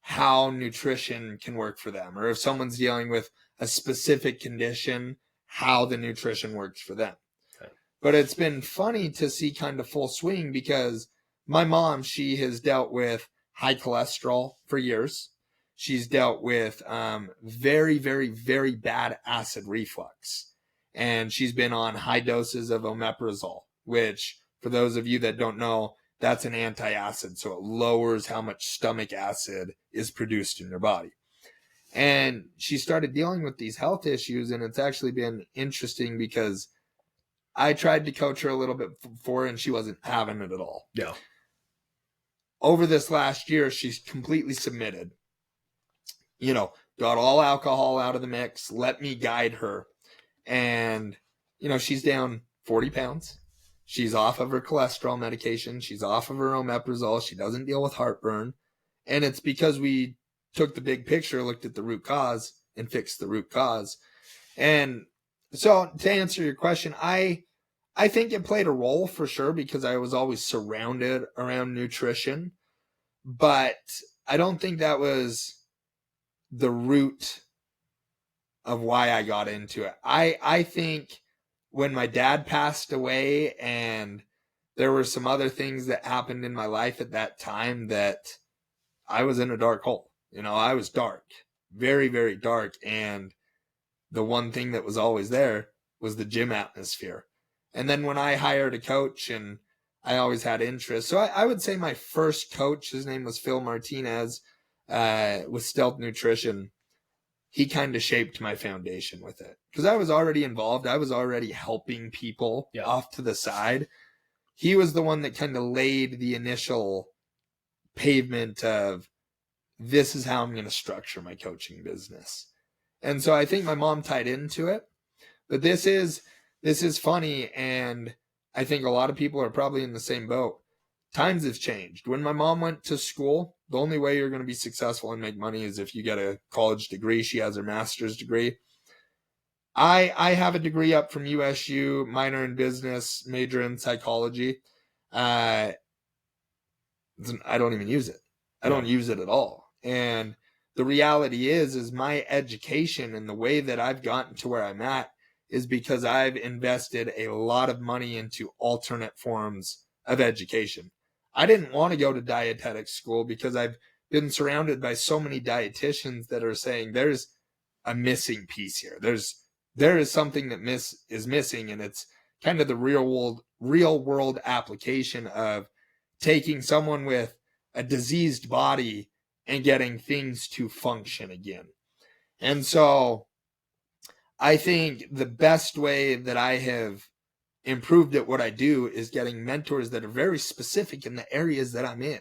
Speaker 1: how nutrition can work for them, or if someone's dealing with a specific condition, how the nutrition works for them. Okay. But it's been funny to see kind of full swing because my mom, she has dealt with high cholesterol for years. She's dealt with very, very, very bad acid reflux. And she's been on high doses of omeprazole, which for those of you that don't know, that's an antacid. So it lowers how much stomach acid is produced in your body. And she started dealing with these health issues. And it's actually been interesting because I tried to coach her a little bit before and she wasn't having it at all.
Speaker 2: Yeah.
Speaker 1: Over this last year, she's completely submitted, got all alcohol out of the mix, let me guide her. And, she's down 40 pounds. She's off of her cholesterol medication. She's off of her omeprazole. She doesn't deal with heartburn. And it's because we took the big picture, looked at the root cause, and fixed the root cause. And so to answer your question, I think it played a role for sure because I was always surrounded around nutrition. But I don't think that was the root of why I got into it. I think when my dad passed away and there were some other things that happened in my life at that time that I was in a dark hole. I was dark, very, very dark. And the one thing that was always there was the gym atmosphere. And then when I hired a coach and I always had interest. So I would say my first coach, his name was Phil Martinez, with Stealth Nutrition. He kind of shaped my foundation with it because I was already involved. I was already helping people off to the side. He was the one that kind of laid the initial pavement of this is how I'm going to structure my coaching business. And so I think my mom tied into it, but this is funny. And I think a lot of people are probably in the same boat. Times have changed. When my mom went to school, the only way you're going to be successful and make money is if you get a college degree. She has her master's degree. I have a degree up from USU, minor in business, major in psychology. I don't even use it. I don't use it at all. And the reality is my education and the way that I've gotten to where I'm at is because I've invested a lot of money into alternate forms of education. I didn't want to go to dietetics school because I've been surrounded by so many dietitians that are saying there's a missing piece here. There is something that is missing, and it's kind of the real world application of taking someone with a diseased body and getting things to function again. And so I think the best way that I have improved at what I do is getting mentors that are very specific in the areas that I'm in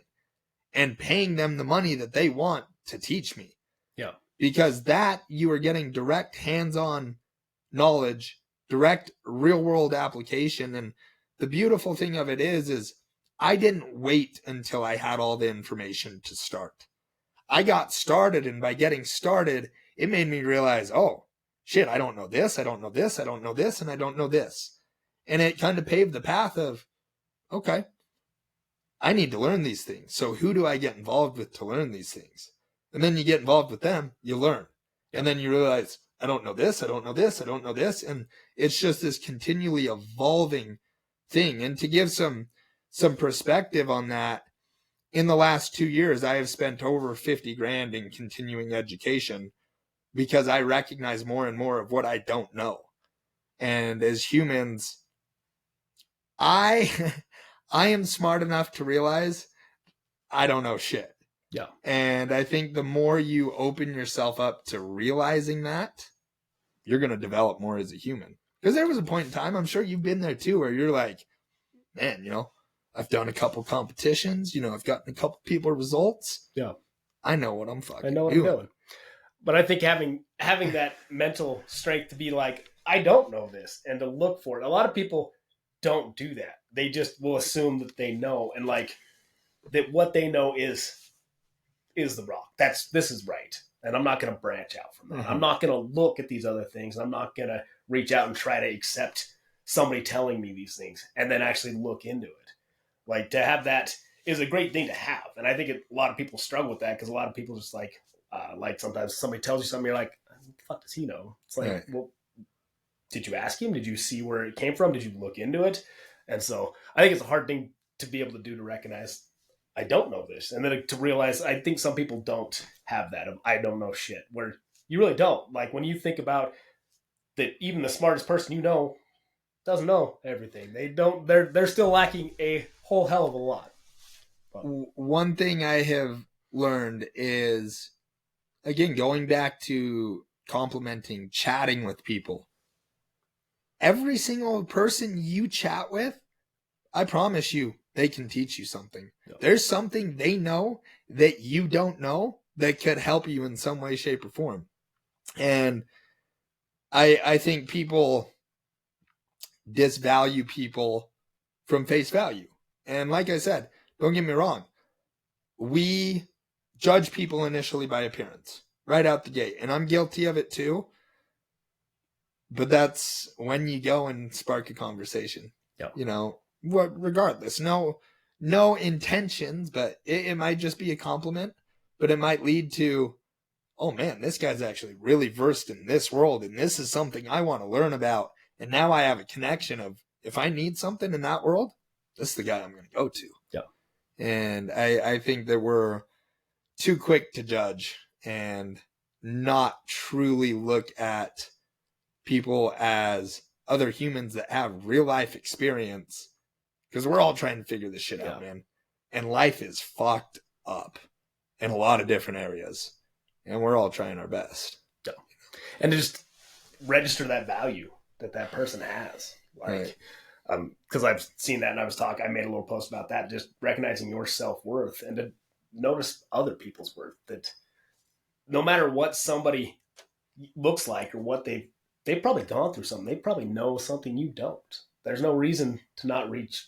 Speaker 1: and paying them the money that they want to teach me.
Speaker 2: Yeah.
Speaker 1: Because that you are getting direct hands-on knowledge, direct real world application. And the beautiful thing of it is I didn't wait until I had all the information to start. I got started, and by getting started, it made me realize, oh shit, I don't know this, I don't know this, I don't know this, and I don't know this. And it kind of paved the path of, okay, I need to learn these things. So who do I get involved with to learn these things? And then you get involved with them, you learn. And then you realize, I don't know this, I don't know this, I don't know this. And it's just this continually evolving thing. And to give some perspective on that, in the last 2 years, I have spent over 50 grand in continuing education because I recognize more and more of what I don't know. And as humans, I am smart enough to realize I don't know shit.
Speaker 2: Yeah.
Speaker 1: And I think the more you open yourself up to realizing that, you're going to develop more as a human. Because there was a point in time, I'm sure you've been there too, where you're like, man, I've done a couple competitions, I've gotten a couple people results.
Speaker 2: Yeah.
Speaker 1: I know what I'm fucking doing.
Speaker 2: I know what I'm doing. But I think having that mental strength to be like, I don't know this, and to look for it. A lot of people don't do that. They just will assume that they know, and like that what they know is the rock. This is right. And I'm not going to branch out from that. Mm-hmm. I'm not going to look at these other things. I'm not going to reach out and try to accept somebody telling me these things and then actually look into it. Like, to have that is a great thing to have. And I think a lot of people struggle with that because a lot of people just like sometimes somebody tells you something, you're like, what the fuck does he know? It's like, well, did you ask him? Did you see where it came from? Did you look into it? And so I think it's a hard thing to be able to do, to recognize I don't know this. And then to realize, I think some people don't have that of I don't know shit, where you really don't. Like, when you think about that, even the smartest person you know doesn't know everything. They're still lacking a whole hell of a lot.
Speaker 1: But one thing I have learned is, again, going back to complimenting, chatting with people. Every single person you chat with, I promise you, they can teach you something. Yep. There's something they know that you don't know that could help you in some way, shape, or form. And I think people disvalue people from face value. And like I said, don't get me wrong, we judge people initially by appearance right out the gate. And I'm guilty of it too. But that's when you go and spark a conversation. Yep. You know, regardless, no intentions, but it might just be a compliment, but it might lead to, oh man, this guy's actually really versed in this world, and this is something I want to learn about. And now I have a connection of, if I need something in that world, this is the guy I'm going to go to.
Speaker 2: Yeah.
Speaker 1: And I think that we're too quick to judge and not truly look at people as other humans that have real life experience, because we're all trying to figure this shit out, man. And life is fucked up in a lot of different areas, and we're all trying our best.
Speaker 2: Yeah. And to just register that value that person has, like, because I've seen that, and I made a little post about that, just recognizing your self-worth and to notice other people's worth, that no matter what somebody looks like or what they've probably gone through something. They probably know something you don't. There's no reason to not reach,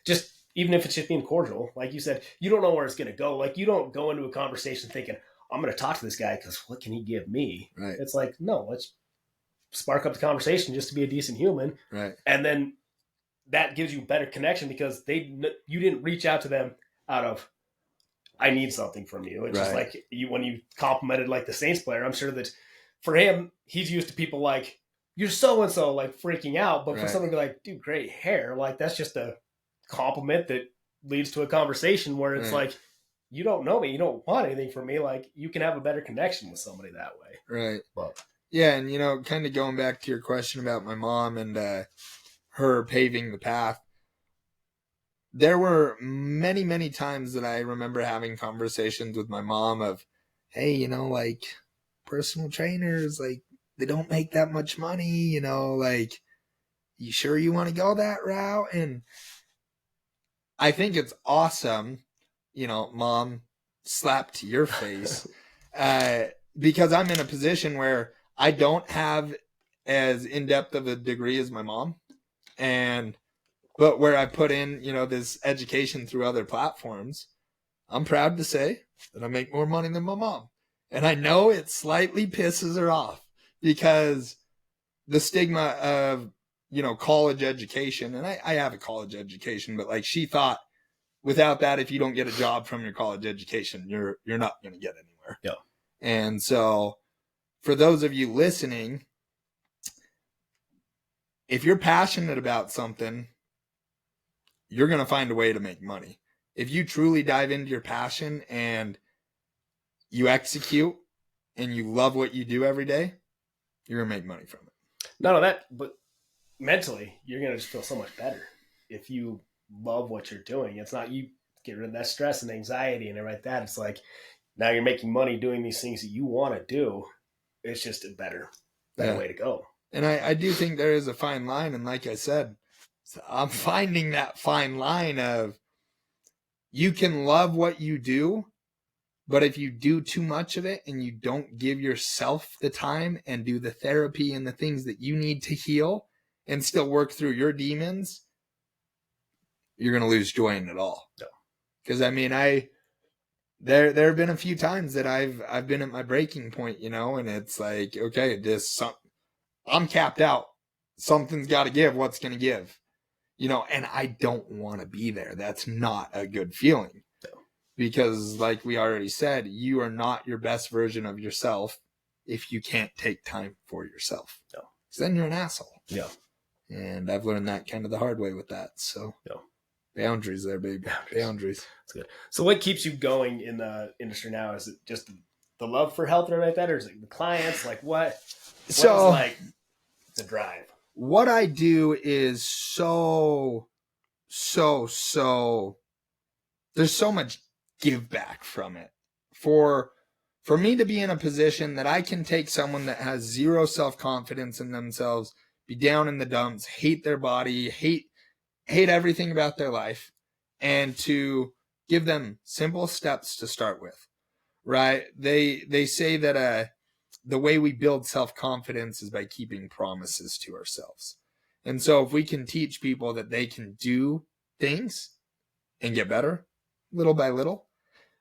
Speaker 2: just even if it's just being cordial. Like you said, you don't know where it's going to go. Like, you don't go into a conversation thinking, I'm going to talk to this guy because what can he give me?
Speaker 1: Right.
Speaker 2: It's like, no, let's spark up the conversation just to be a decent human.
Speaker 1: Right.
Speaker 2: And then that gives you better connection because you didn't reach out to them out of, I need something from you. It's just like when you complimented like the Saints player, I'm sure that for him, he's used to people like, you're so-and-so, like freaking out. But for someone to be like, dude, great hair, like that's just a compliment that leads to a conversation where it's like, you don't know me, you don't want anything from me. Like, you can have a better connection with somebody that way.
Speaker 1: Right.
Speaker 2: But
Speaker 1: yeah, and you know, kind of going back to your question about my mom and her paving the path, there were many, many times that I remember having conversations with my mom of, hey, you know, like, personal trainers, like, they don't make that much money, you know, like, you sure you want to go that route? And I think it's awesome, you know, mom, slap to your face, because I'm in a position where I don't have as in-depth of a degree as my mom, but where I put in, you know, this education through other platforms, I'm proud to say that I make more money than my mom. And I know it slightly pisses her off because the stigma of, you know, college education, and I have a college education, but like, she thought without that, if you don't get a job from your college education, you're not going to get anywhere.
Speaker 2: Yeah.
Speaker 1: And so for those of you listening, if you're passionate about something, you're going to find a way to make money. If you truly dive into your passion and you execute and you love what you do every day, you're going to make money from it.
Speaker 2: Not only that, but mentally, you're going to just feel so much better if you love what you're doing. It's not, you get rid of that stress and anxiety and everything like that. It's like, now you're making money doing these things that you want to do. It's just a better way to go.
Speaker 1: And I do think there is a fine line. And like I said, I'm finding that fine line of, you can love what you do, but if you do too much of it and you don't give yourself the time and do the therapy and the things that you need to heal and still work through your demons, you're going to lose joy in it all.
Speaker 2: No.
Speaker 1: Because I mean, there have been a few times that I've been at my breaking point, you know, and it's like, okay, I'm capped out. Something's got to give. What's going to give? You know, and I don't want to be there. That's not a good feeling.
Speaker 2: No.
Speaker 1: Because like we already said, you are not your best version of yourself if you can't take time for yourself.
Speaker 2: No.
Speaker 1: Because then you're an asshole.
Speaker 2: Yeah.
Speaker 1: And I've learned that kind of the hard way with that. So boundaries there, baby. Boundaries.
Speaker 2: That's good. So what keeps you going in the industry now? Is it just the love for health or like that? Or is it the clients? Like what is like the drive?
Speaker 1: What I do is so there's so much give back from it. For me to be in a position that I can take someone that has zero self-confidence in themselves, be down in the dumps, hate their body, hate everything about their life, and to give them simple steps to start with, right? They say that the way we build self-confidence is by keeping promises to ourselves. And so if we can teach people that they can do things and get better little by little,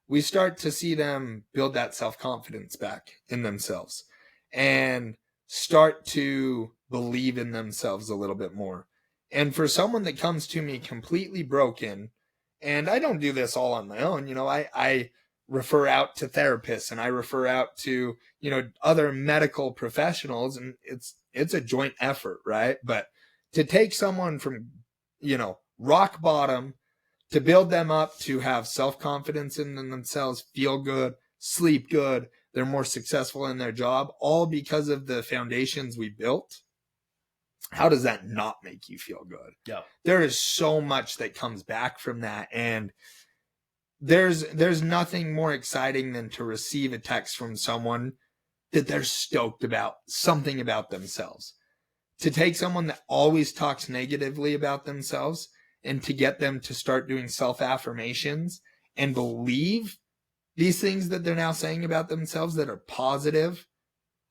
Speaker 1: we start to see them build that self-confidence back in themselves and start to believe in themselves a little bit more. And for someone that comes to me completely broken, and I don't do this all on my own, you know, I refer out to therapists and I refer out to, you know, other medical professionals, and it's a joint effort, right? But to take someone from, you know, rock bottom to build them up to have self-confidence in themselves, feel good, sleep good, they're more successful in their job, all because of the foundations we built. How does that not make you feel good?
Speaker 2: Yeah.
Speaker 1: There is so much that comes back from that. And there's nothing more exciting than to receive a text from someone that they're stoked about something about themselves. To take someone that always talks negatively about themselves and to get them to start doing self-affirmations and believe these things that they're now saying about themselves that are positive.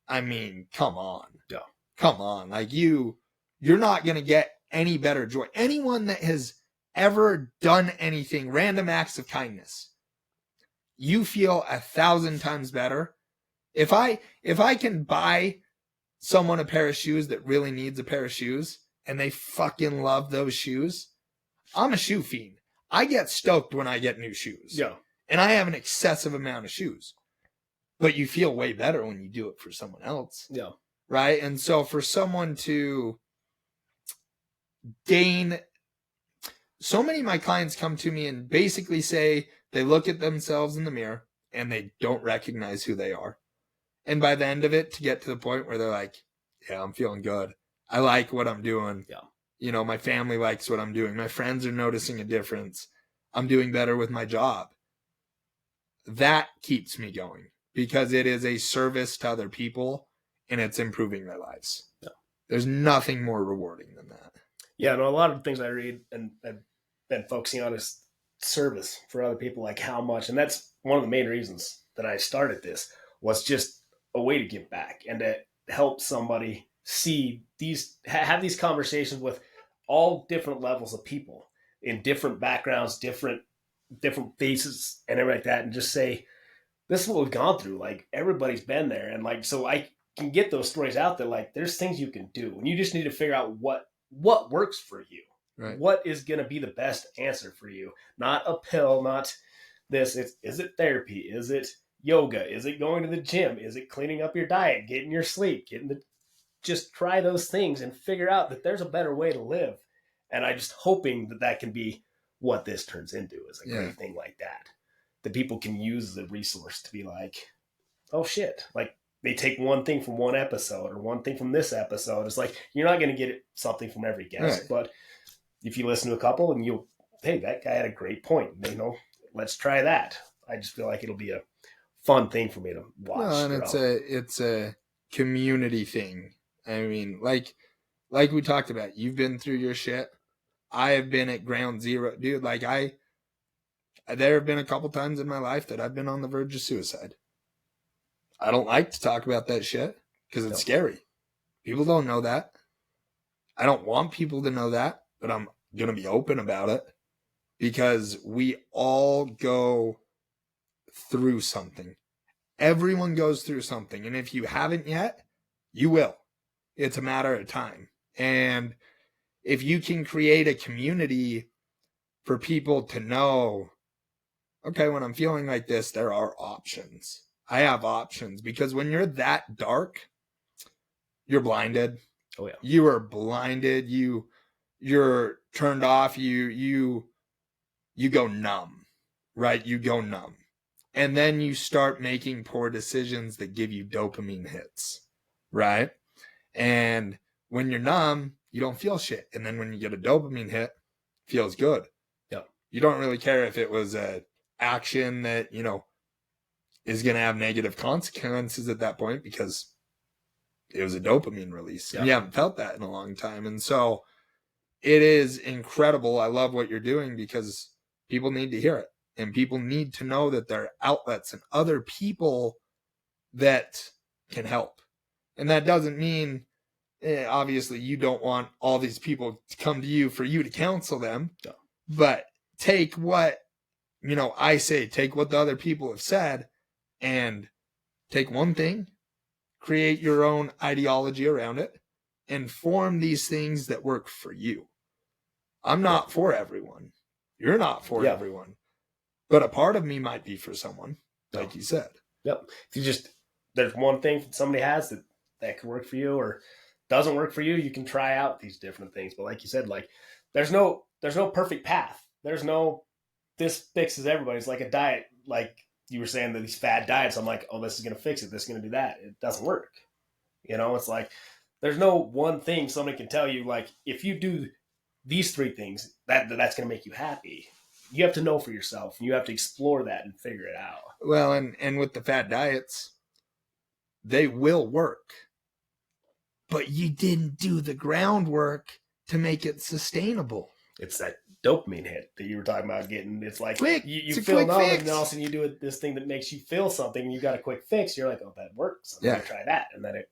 Speaker 1: I mean, come on.
Speaker 2: Yeah.
Speaker 1: Come on. Like you're not going to get any better joy. Anyone that has ever done anything, random acts of kindness, you feel 1,000 times better. If I can buy someone a pair of shoes that really needs a pair of shoes and they fucking love those shoes, I'm a shoe fiend. I get stoked when I get new shoes.
Speaker 2: Yeah.
Speaker 1: And I have an excessive amount of shoes. But you feel way better when you do it for someone else.
Speaker 2: Yeah.
Speaker 1: Right? And so for someone to gain, so many of my clients come to me and basically say they look at themselves in the mirror and they don't recognize who they are. And by the end of it, to get to the point where they're like, yeah, I'm feeling good. I like what I'm doing.
Speaker 2: Yeah.
Speaker 1: You know, my family likes what I'm doing. My friends are noticing a difference. I'm doing better with my job. That keeps me going because it is a service to other people and it's improving their lives.
Speaker 2: Yeah.
Speaker 1: There's nothing more rewarding than that.
Speaker 2: Yeah, no, a lot of the things I read and I've been focusing on is service for other people, like how much. And that's one of the main reasons that I started this, was just a way to give back and to help somebody see these, have these conversations with all different levels of people in different backgrounds, different faces and everything like that. And just say, this is what we've gone through. Like everybody's been there. And like, so I can get those stories out there. Like there's things you can do and you just need to figure out what works for you.
Speaker 1: Right.
Speaker 2: What is going to be the best answer for you? Not a pill, not this. Is it therapy? Is it yoga? Is it going to the gym? Is it cleaning up your diet, getting your sleep, just try those things and figure out that there's a better way to live. And I'm just hoping that can be what this turns into, is a great thing like that people can use as a resource to be like, oh shit, like they take one thing from one episode or one thing from this episode. It's like, you're not going to get something from every guest, right. But if you listen to a couple and hey, that guy had a great point, let's try that. I just feel like it'll be a fun thing for me to watch.
Speaker 1: No, and it's a community thing. I mean, like we talked about, you've been through your shit. I have been at ground zero, dude. Like there have been a couple times in my life that I've been on the verge of suicide. I don't like to talk about that shit because it's scary. People don't know that. I don't want people to know that, but I'm going to be open about it. because we all go through something. Everyone goes through something. And if you haven't yet, you will. It's a matter of time. And if you can create a community for people to know, okay, when I'm feeling like this, there are options. I have options, because when you're that dark, you're blinded.
Speaker 2: Oh yeah.
Speaker 1: You are blinded. You're turned off. You go numb, right? You go numb. And then you start making poor decisions that give you dopamine hits, right? And when you're numb, you don't feel shit. And then when you get a dopamine hit, it feels good.
Speaker 2: Yeah.
Speaker 1: You don't really care if it was a action that, is going to have negative consequences at that point, because it was a dopamine release. Yeah. And you haven't felt that in a long time. And so it is incredible. I love what you're doing, because people need to hear it. And people need to know that there are outlets and other people that can help. And that doesn't mean, obviously, you don't want all these people to come to you for you to counsel them. No. But take what, I say, take what the other people have said and take one thing, create your own ideology around it, and form these things that work for you. I'm not for everyone. You're not for everyone. But a part of me might be for someone, like you said.
Speaker 2: Yep. If there's one thing somebody has that could work for you or doesn't work for you, you can try out these different things. But like you said, like there's no perfect path. There's no, this fixes everybody. It's like a diet. Like you were saying, that these fad diets, I'm like, oh, this is going to fix it. This is going to do that. It doesn't work. It's like, there's no one thing somebody can tell you, like, if you do these three things, that's going to make you happy. You have to know for yourself. You have to explore that and figure it out.
Speaker 1: Well, and with the fad diets, they will work, but you didn't do the groundwork to make it sustainable.
Speaker 2: It's that dopamine hit that you were talking about getting. It's like
Speaker 1: quick.
Speaker 2: You feel nothing, and all of a sudden you do this thing that makes you feel something, and you got a quick fix. You're like, oh, that works. I'm gonna try that, and then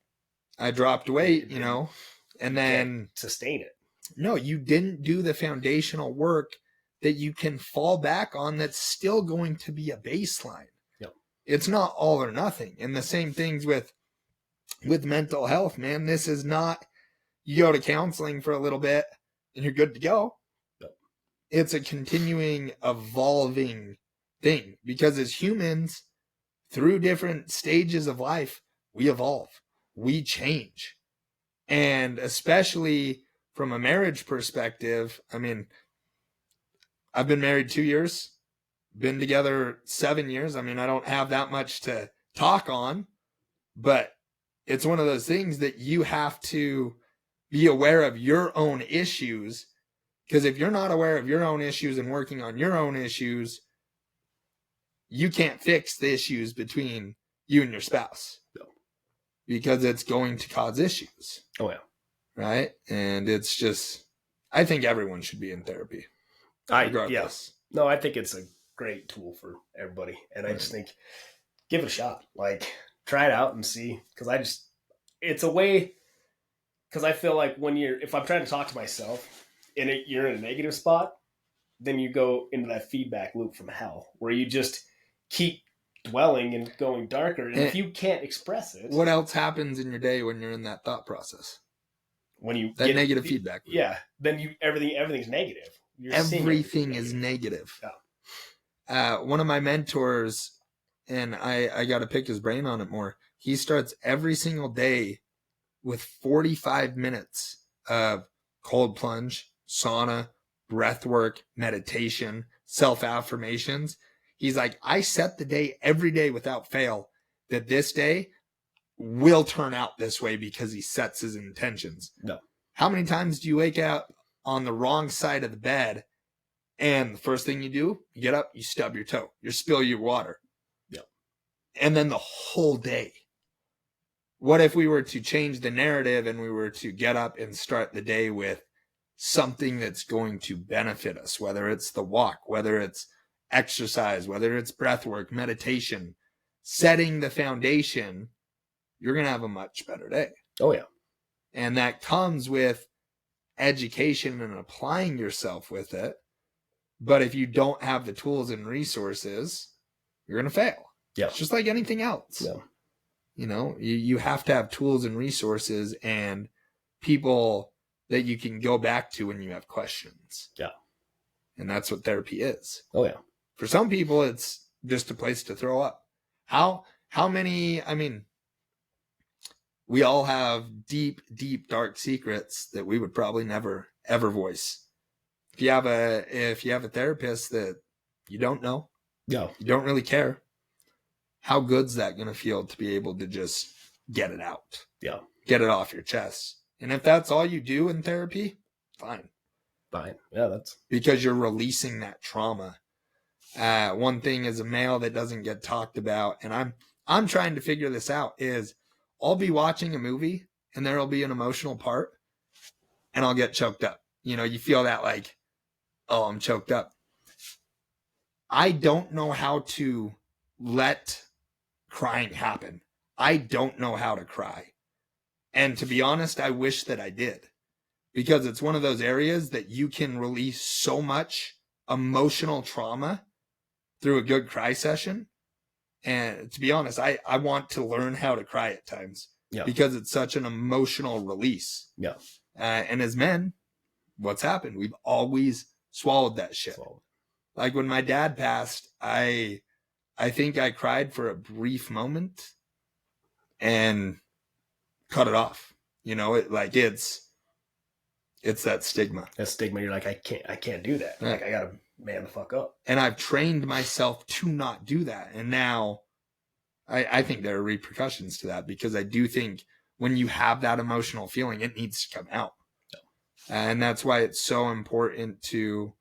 Speaker 1: I dropped weight, and then
Speaker 2: sustain it.
Speaker 1: No, you didn't do the foundational work that you can fall back on. That's still going to be a baseline.
Speaker 2: Yep.
Speaker 1: It's not all or nothing. And the same things with mental health, man. This is not, you go to counseling for a little bit and you're good to go. Yep. It's a continuing, evolving thing, because as humans, through different stages of life, we evolve, we change. And especially from a marriage perspective, I mean, I've been married 2 years, been together 7 years. I mean, I don't have that much to talk on, but it's one of those things that you have to be aware of your own issues, because if you're not aware of your own issues and working on your own issues, you can't fix the issues between you and your spouse. No. Because it's going to cause issues.
Speaker 2: Oh, yeah.
Speaker 1: Right? And it's just, I think everyone should be in therapy. Regardless.
Speaker 2: No, I think it's a great tool for everybody. And I just think, give it a shot. Like, try it out and see. Because it's a way, because I feel like if I'm trying to talk to myself and you're in a negative spot, then you go into that feedback loop from hell where you just keep dwelling and going darker. And if you can't express it.
Speaker 1: What else happens in your day when you're in that thought process?
Speaker 2: When you
Speaker 1: that get negative feedback loop.
Speaker 2: Yeah. Then everything's negative.
Speaker 1: Everything is negative. Yeah. One of my mentors, and I got to pick his brain on it more. He starts every single day with 45 minutes of cold plunge, sauna, breath work, meditation, self-affirmations. He's like, I set the day every day without fail that this day will turn out this way, because he sets his intentions.
Speaker 2: No.
Speaker 1: How many times do you wake up on the wrong side of the bed, and the first thing you do, you get up, you stub your toe, you spill your water.
Speaker 2: Yep.
Speaker 1: And then the whole day. What if we were to change the narrative and we were to get up and start the day with something that's going to benefit us, whether it's the walk, whether it's exercise, whether it's breath work, meditation, setting the foundation, you're going to have a much better day.
Speaker 2: Oh, yeah.
Speaker 1: And that comes with education and applying yourself with it. But if you don't have the tools and resources, you're going to fail.
Speaker 2: Yeah.
Speaker 1: It's just like anything else.
Speaker 2: Yeah.
Speaker 1: You know, you have to have tools and resources and people that you can go back to when you have questions.
Speaker 2: Yeah.
Speaker 1: And that's what therapy is.
Speaker 2: Oh, yeah.
Speaker 1: For some people, it's just a place to throw up. How many, I mean, we all have deep, deep, dark secrets that we would probably never, ever voice. If you have a therapist that you don't know,
Speaker 2: Yeah,
Speaker 1: you don't really care, how good's that going to feel to be able to just get it out?
Speaker 2: Yeah.
Speaker 1: Get it off your chest. And if that's all you do in therapy, fine.
Speaker 2: Fine. Yeah, that's
Speaker 1: because you're releasing that trauma. One thing as a male that doesn't get talked about, and I'm trying to figure this out, is I'll be watching a movie and there'll be an emotional part and I'll get choked up. You know, you feel that like, oh, I'm choked up. I don't know how to let crying happen. I don't know how to cry. And to be honest, I wish that I did, because it's one of those areas that you can release so much emotional trauma through a good cry session. And to be honest, I want to learn how to cry at times, because it's such an emotional release.
Speaker 2: Yeah.
Speaker 1: And as men, what's happened? We've always swallowed that shit. Like when my dad passed, I think I cried for a brief moment and cut it off. You know, it's that stigma.
Speaker 2: That stigma. You're like, I can't do that. Like, I gotta man the fuck up.
Speaker 1: And I've trained myself to not do that. And now I think there are repercussions to that, because I do think when you have that emotional feeling, it needs to come out. Yeah. And that's why it's so important to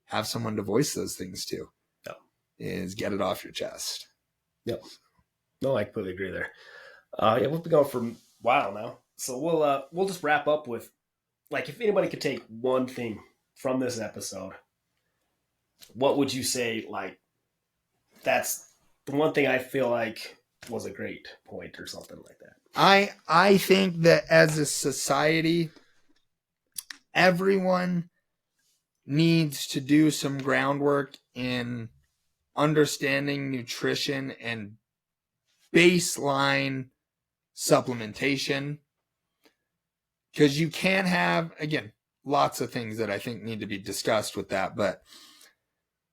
Speaker 1: have someone to voice those things to. Yeah. Is get it off your chest.
Speaker 2: Yep. No, I completely agree there. Yeah, we've been going for a while now. So we'll just wrap up with, like, if anybody could take one thing from this episode, what would you say? Like, that's the one thing I feel like was a great point or something like that.
Speaker 1: I think that as a society, everyone needs to do some groundwork in understanding nutrition and baseline supplementation. Because you can have, again, lots of things that I think need to be discussed with that, but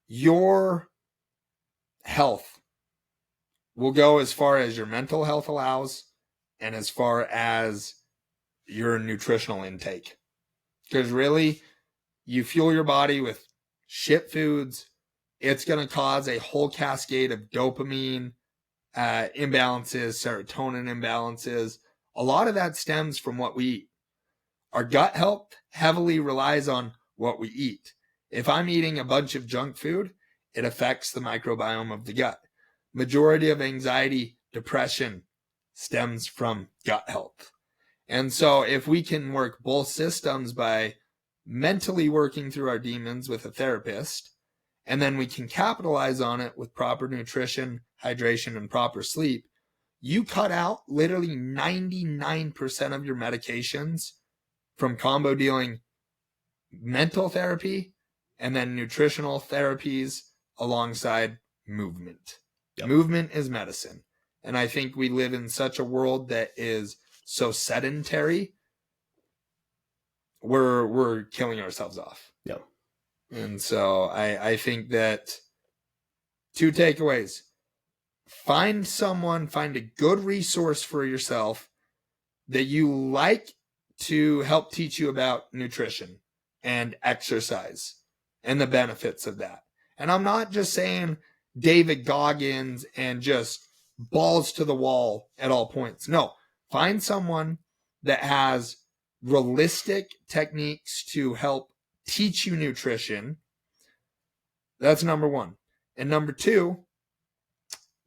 Speaker 1: your health will go as far as your mental health allows and as far as your nutritional intake. Because really, you fuel your body with shit foods, it's going to cause a whole cascade of dopamine imbalances, serotonin imbalances. A lot of that stems from what we eat. Our gut health heavily relies on what we eat. If I'm eating a bunch of junk food, it affects the microbiome of the gut. Majority of anxiety, depression stems from gut health. And so if we can work both systems by mentally working through our demons with a therapist, and then we can capitalize on it with proper nutrition, hydration, and proper sleep, you cut out literally 99% of your medications from combo dealing mental therapy and then nutritional therapies alongside movement. Yep. Movement is medicine. And I think we live in such a world that is so sedentary, we're killing ourselves off.
Speaker 2: Yep.
Speaker 1: And so I think that 2 takeaways. Find a good resource for yourself that you like to help teach you about nutrition and exercise and the benefits of that. And I'm not just saying David Goggins and just balls to the wall at all points. No, find someone that has realistic techniques to help teach you nutrition. That's number 1. And number 2,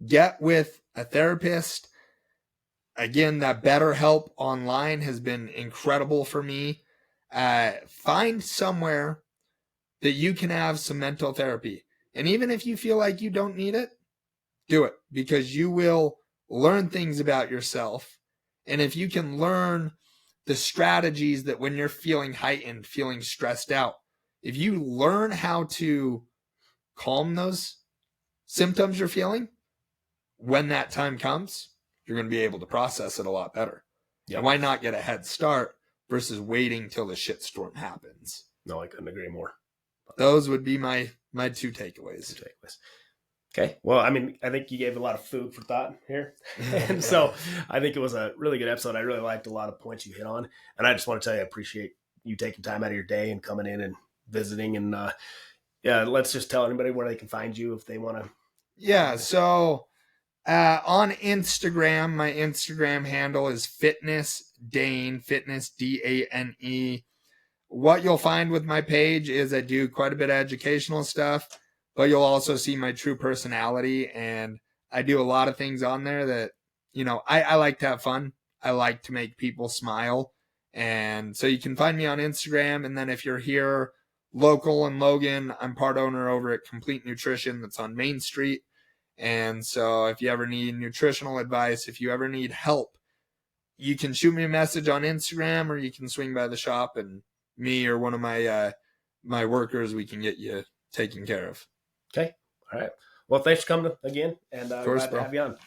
Speaker 1: get with a therapist. Again, that BetterHelp online has been incredible for me. Find somewhere that you can have some mental therapy. And even if you feel like you don't need it, do it, because you will learn things about yourself. And if you can learn the strategies that when you're feeling heightened, feeling stressed out, if you learn how to calm those symptoms you're feeling, when that time comes, you're going to be able to process it a lot better. Yep. And why not get a head start versus waiting till the shitstorm happens?
Speaker 2: No, I couldn't agree more.
Speaker 1: Those would be my two takeaways.
Speaker 2: Okay. Well, I mean, I think you gave a lot of food for thought here. And so I think it was a really good episode. I really liked a lot of points you hit on. And I just want to tell you, I appreciate you taking time out of your day and coming in and visiting. And let's just tell anybody where they can find you if they want to.
Speaker 1: Yeah. So on Instagram, my Instagram handle is Fitness Dane, Fitness Dane. What you'll find with my page is I do quite a bit of educational stuff, but you'll also see my true personality. And I do a lot of things on there that, I like to have fun. I like to make people smile. And so you can find me on Instagram. And then if you're here local in Logan, I'm part owner over at Complete Nutrition that's on Main Street. And so if you ever need nutritional advice, if you ever need help, you can shoot me a message on Instagram, or you can swing by the shop, and me or one of my workers, we can get you taken care of.
Speaker 2: Okay. All right. Well, thanks for coming again, and glad to have you on.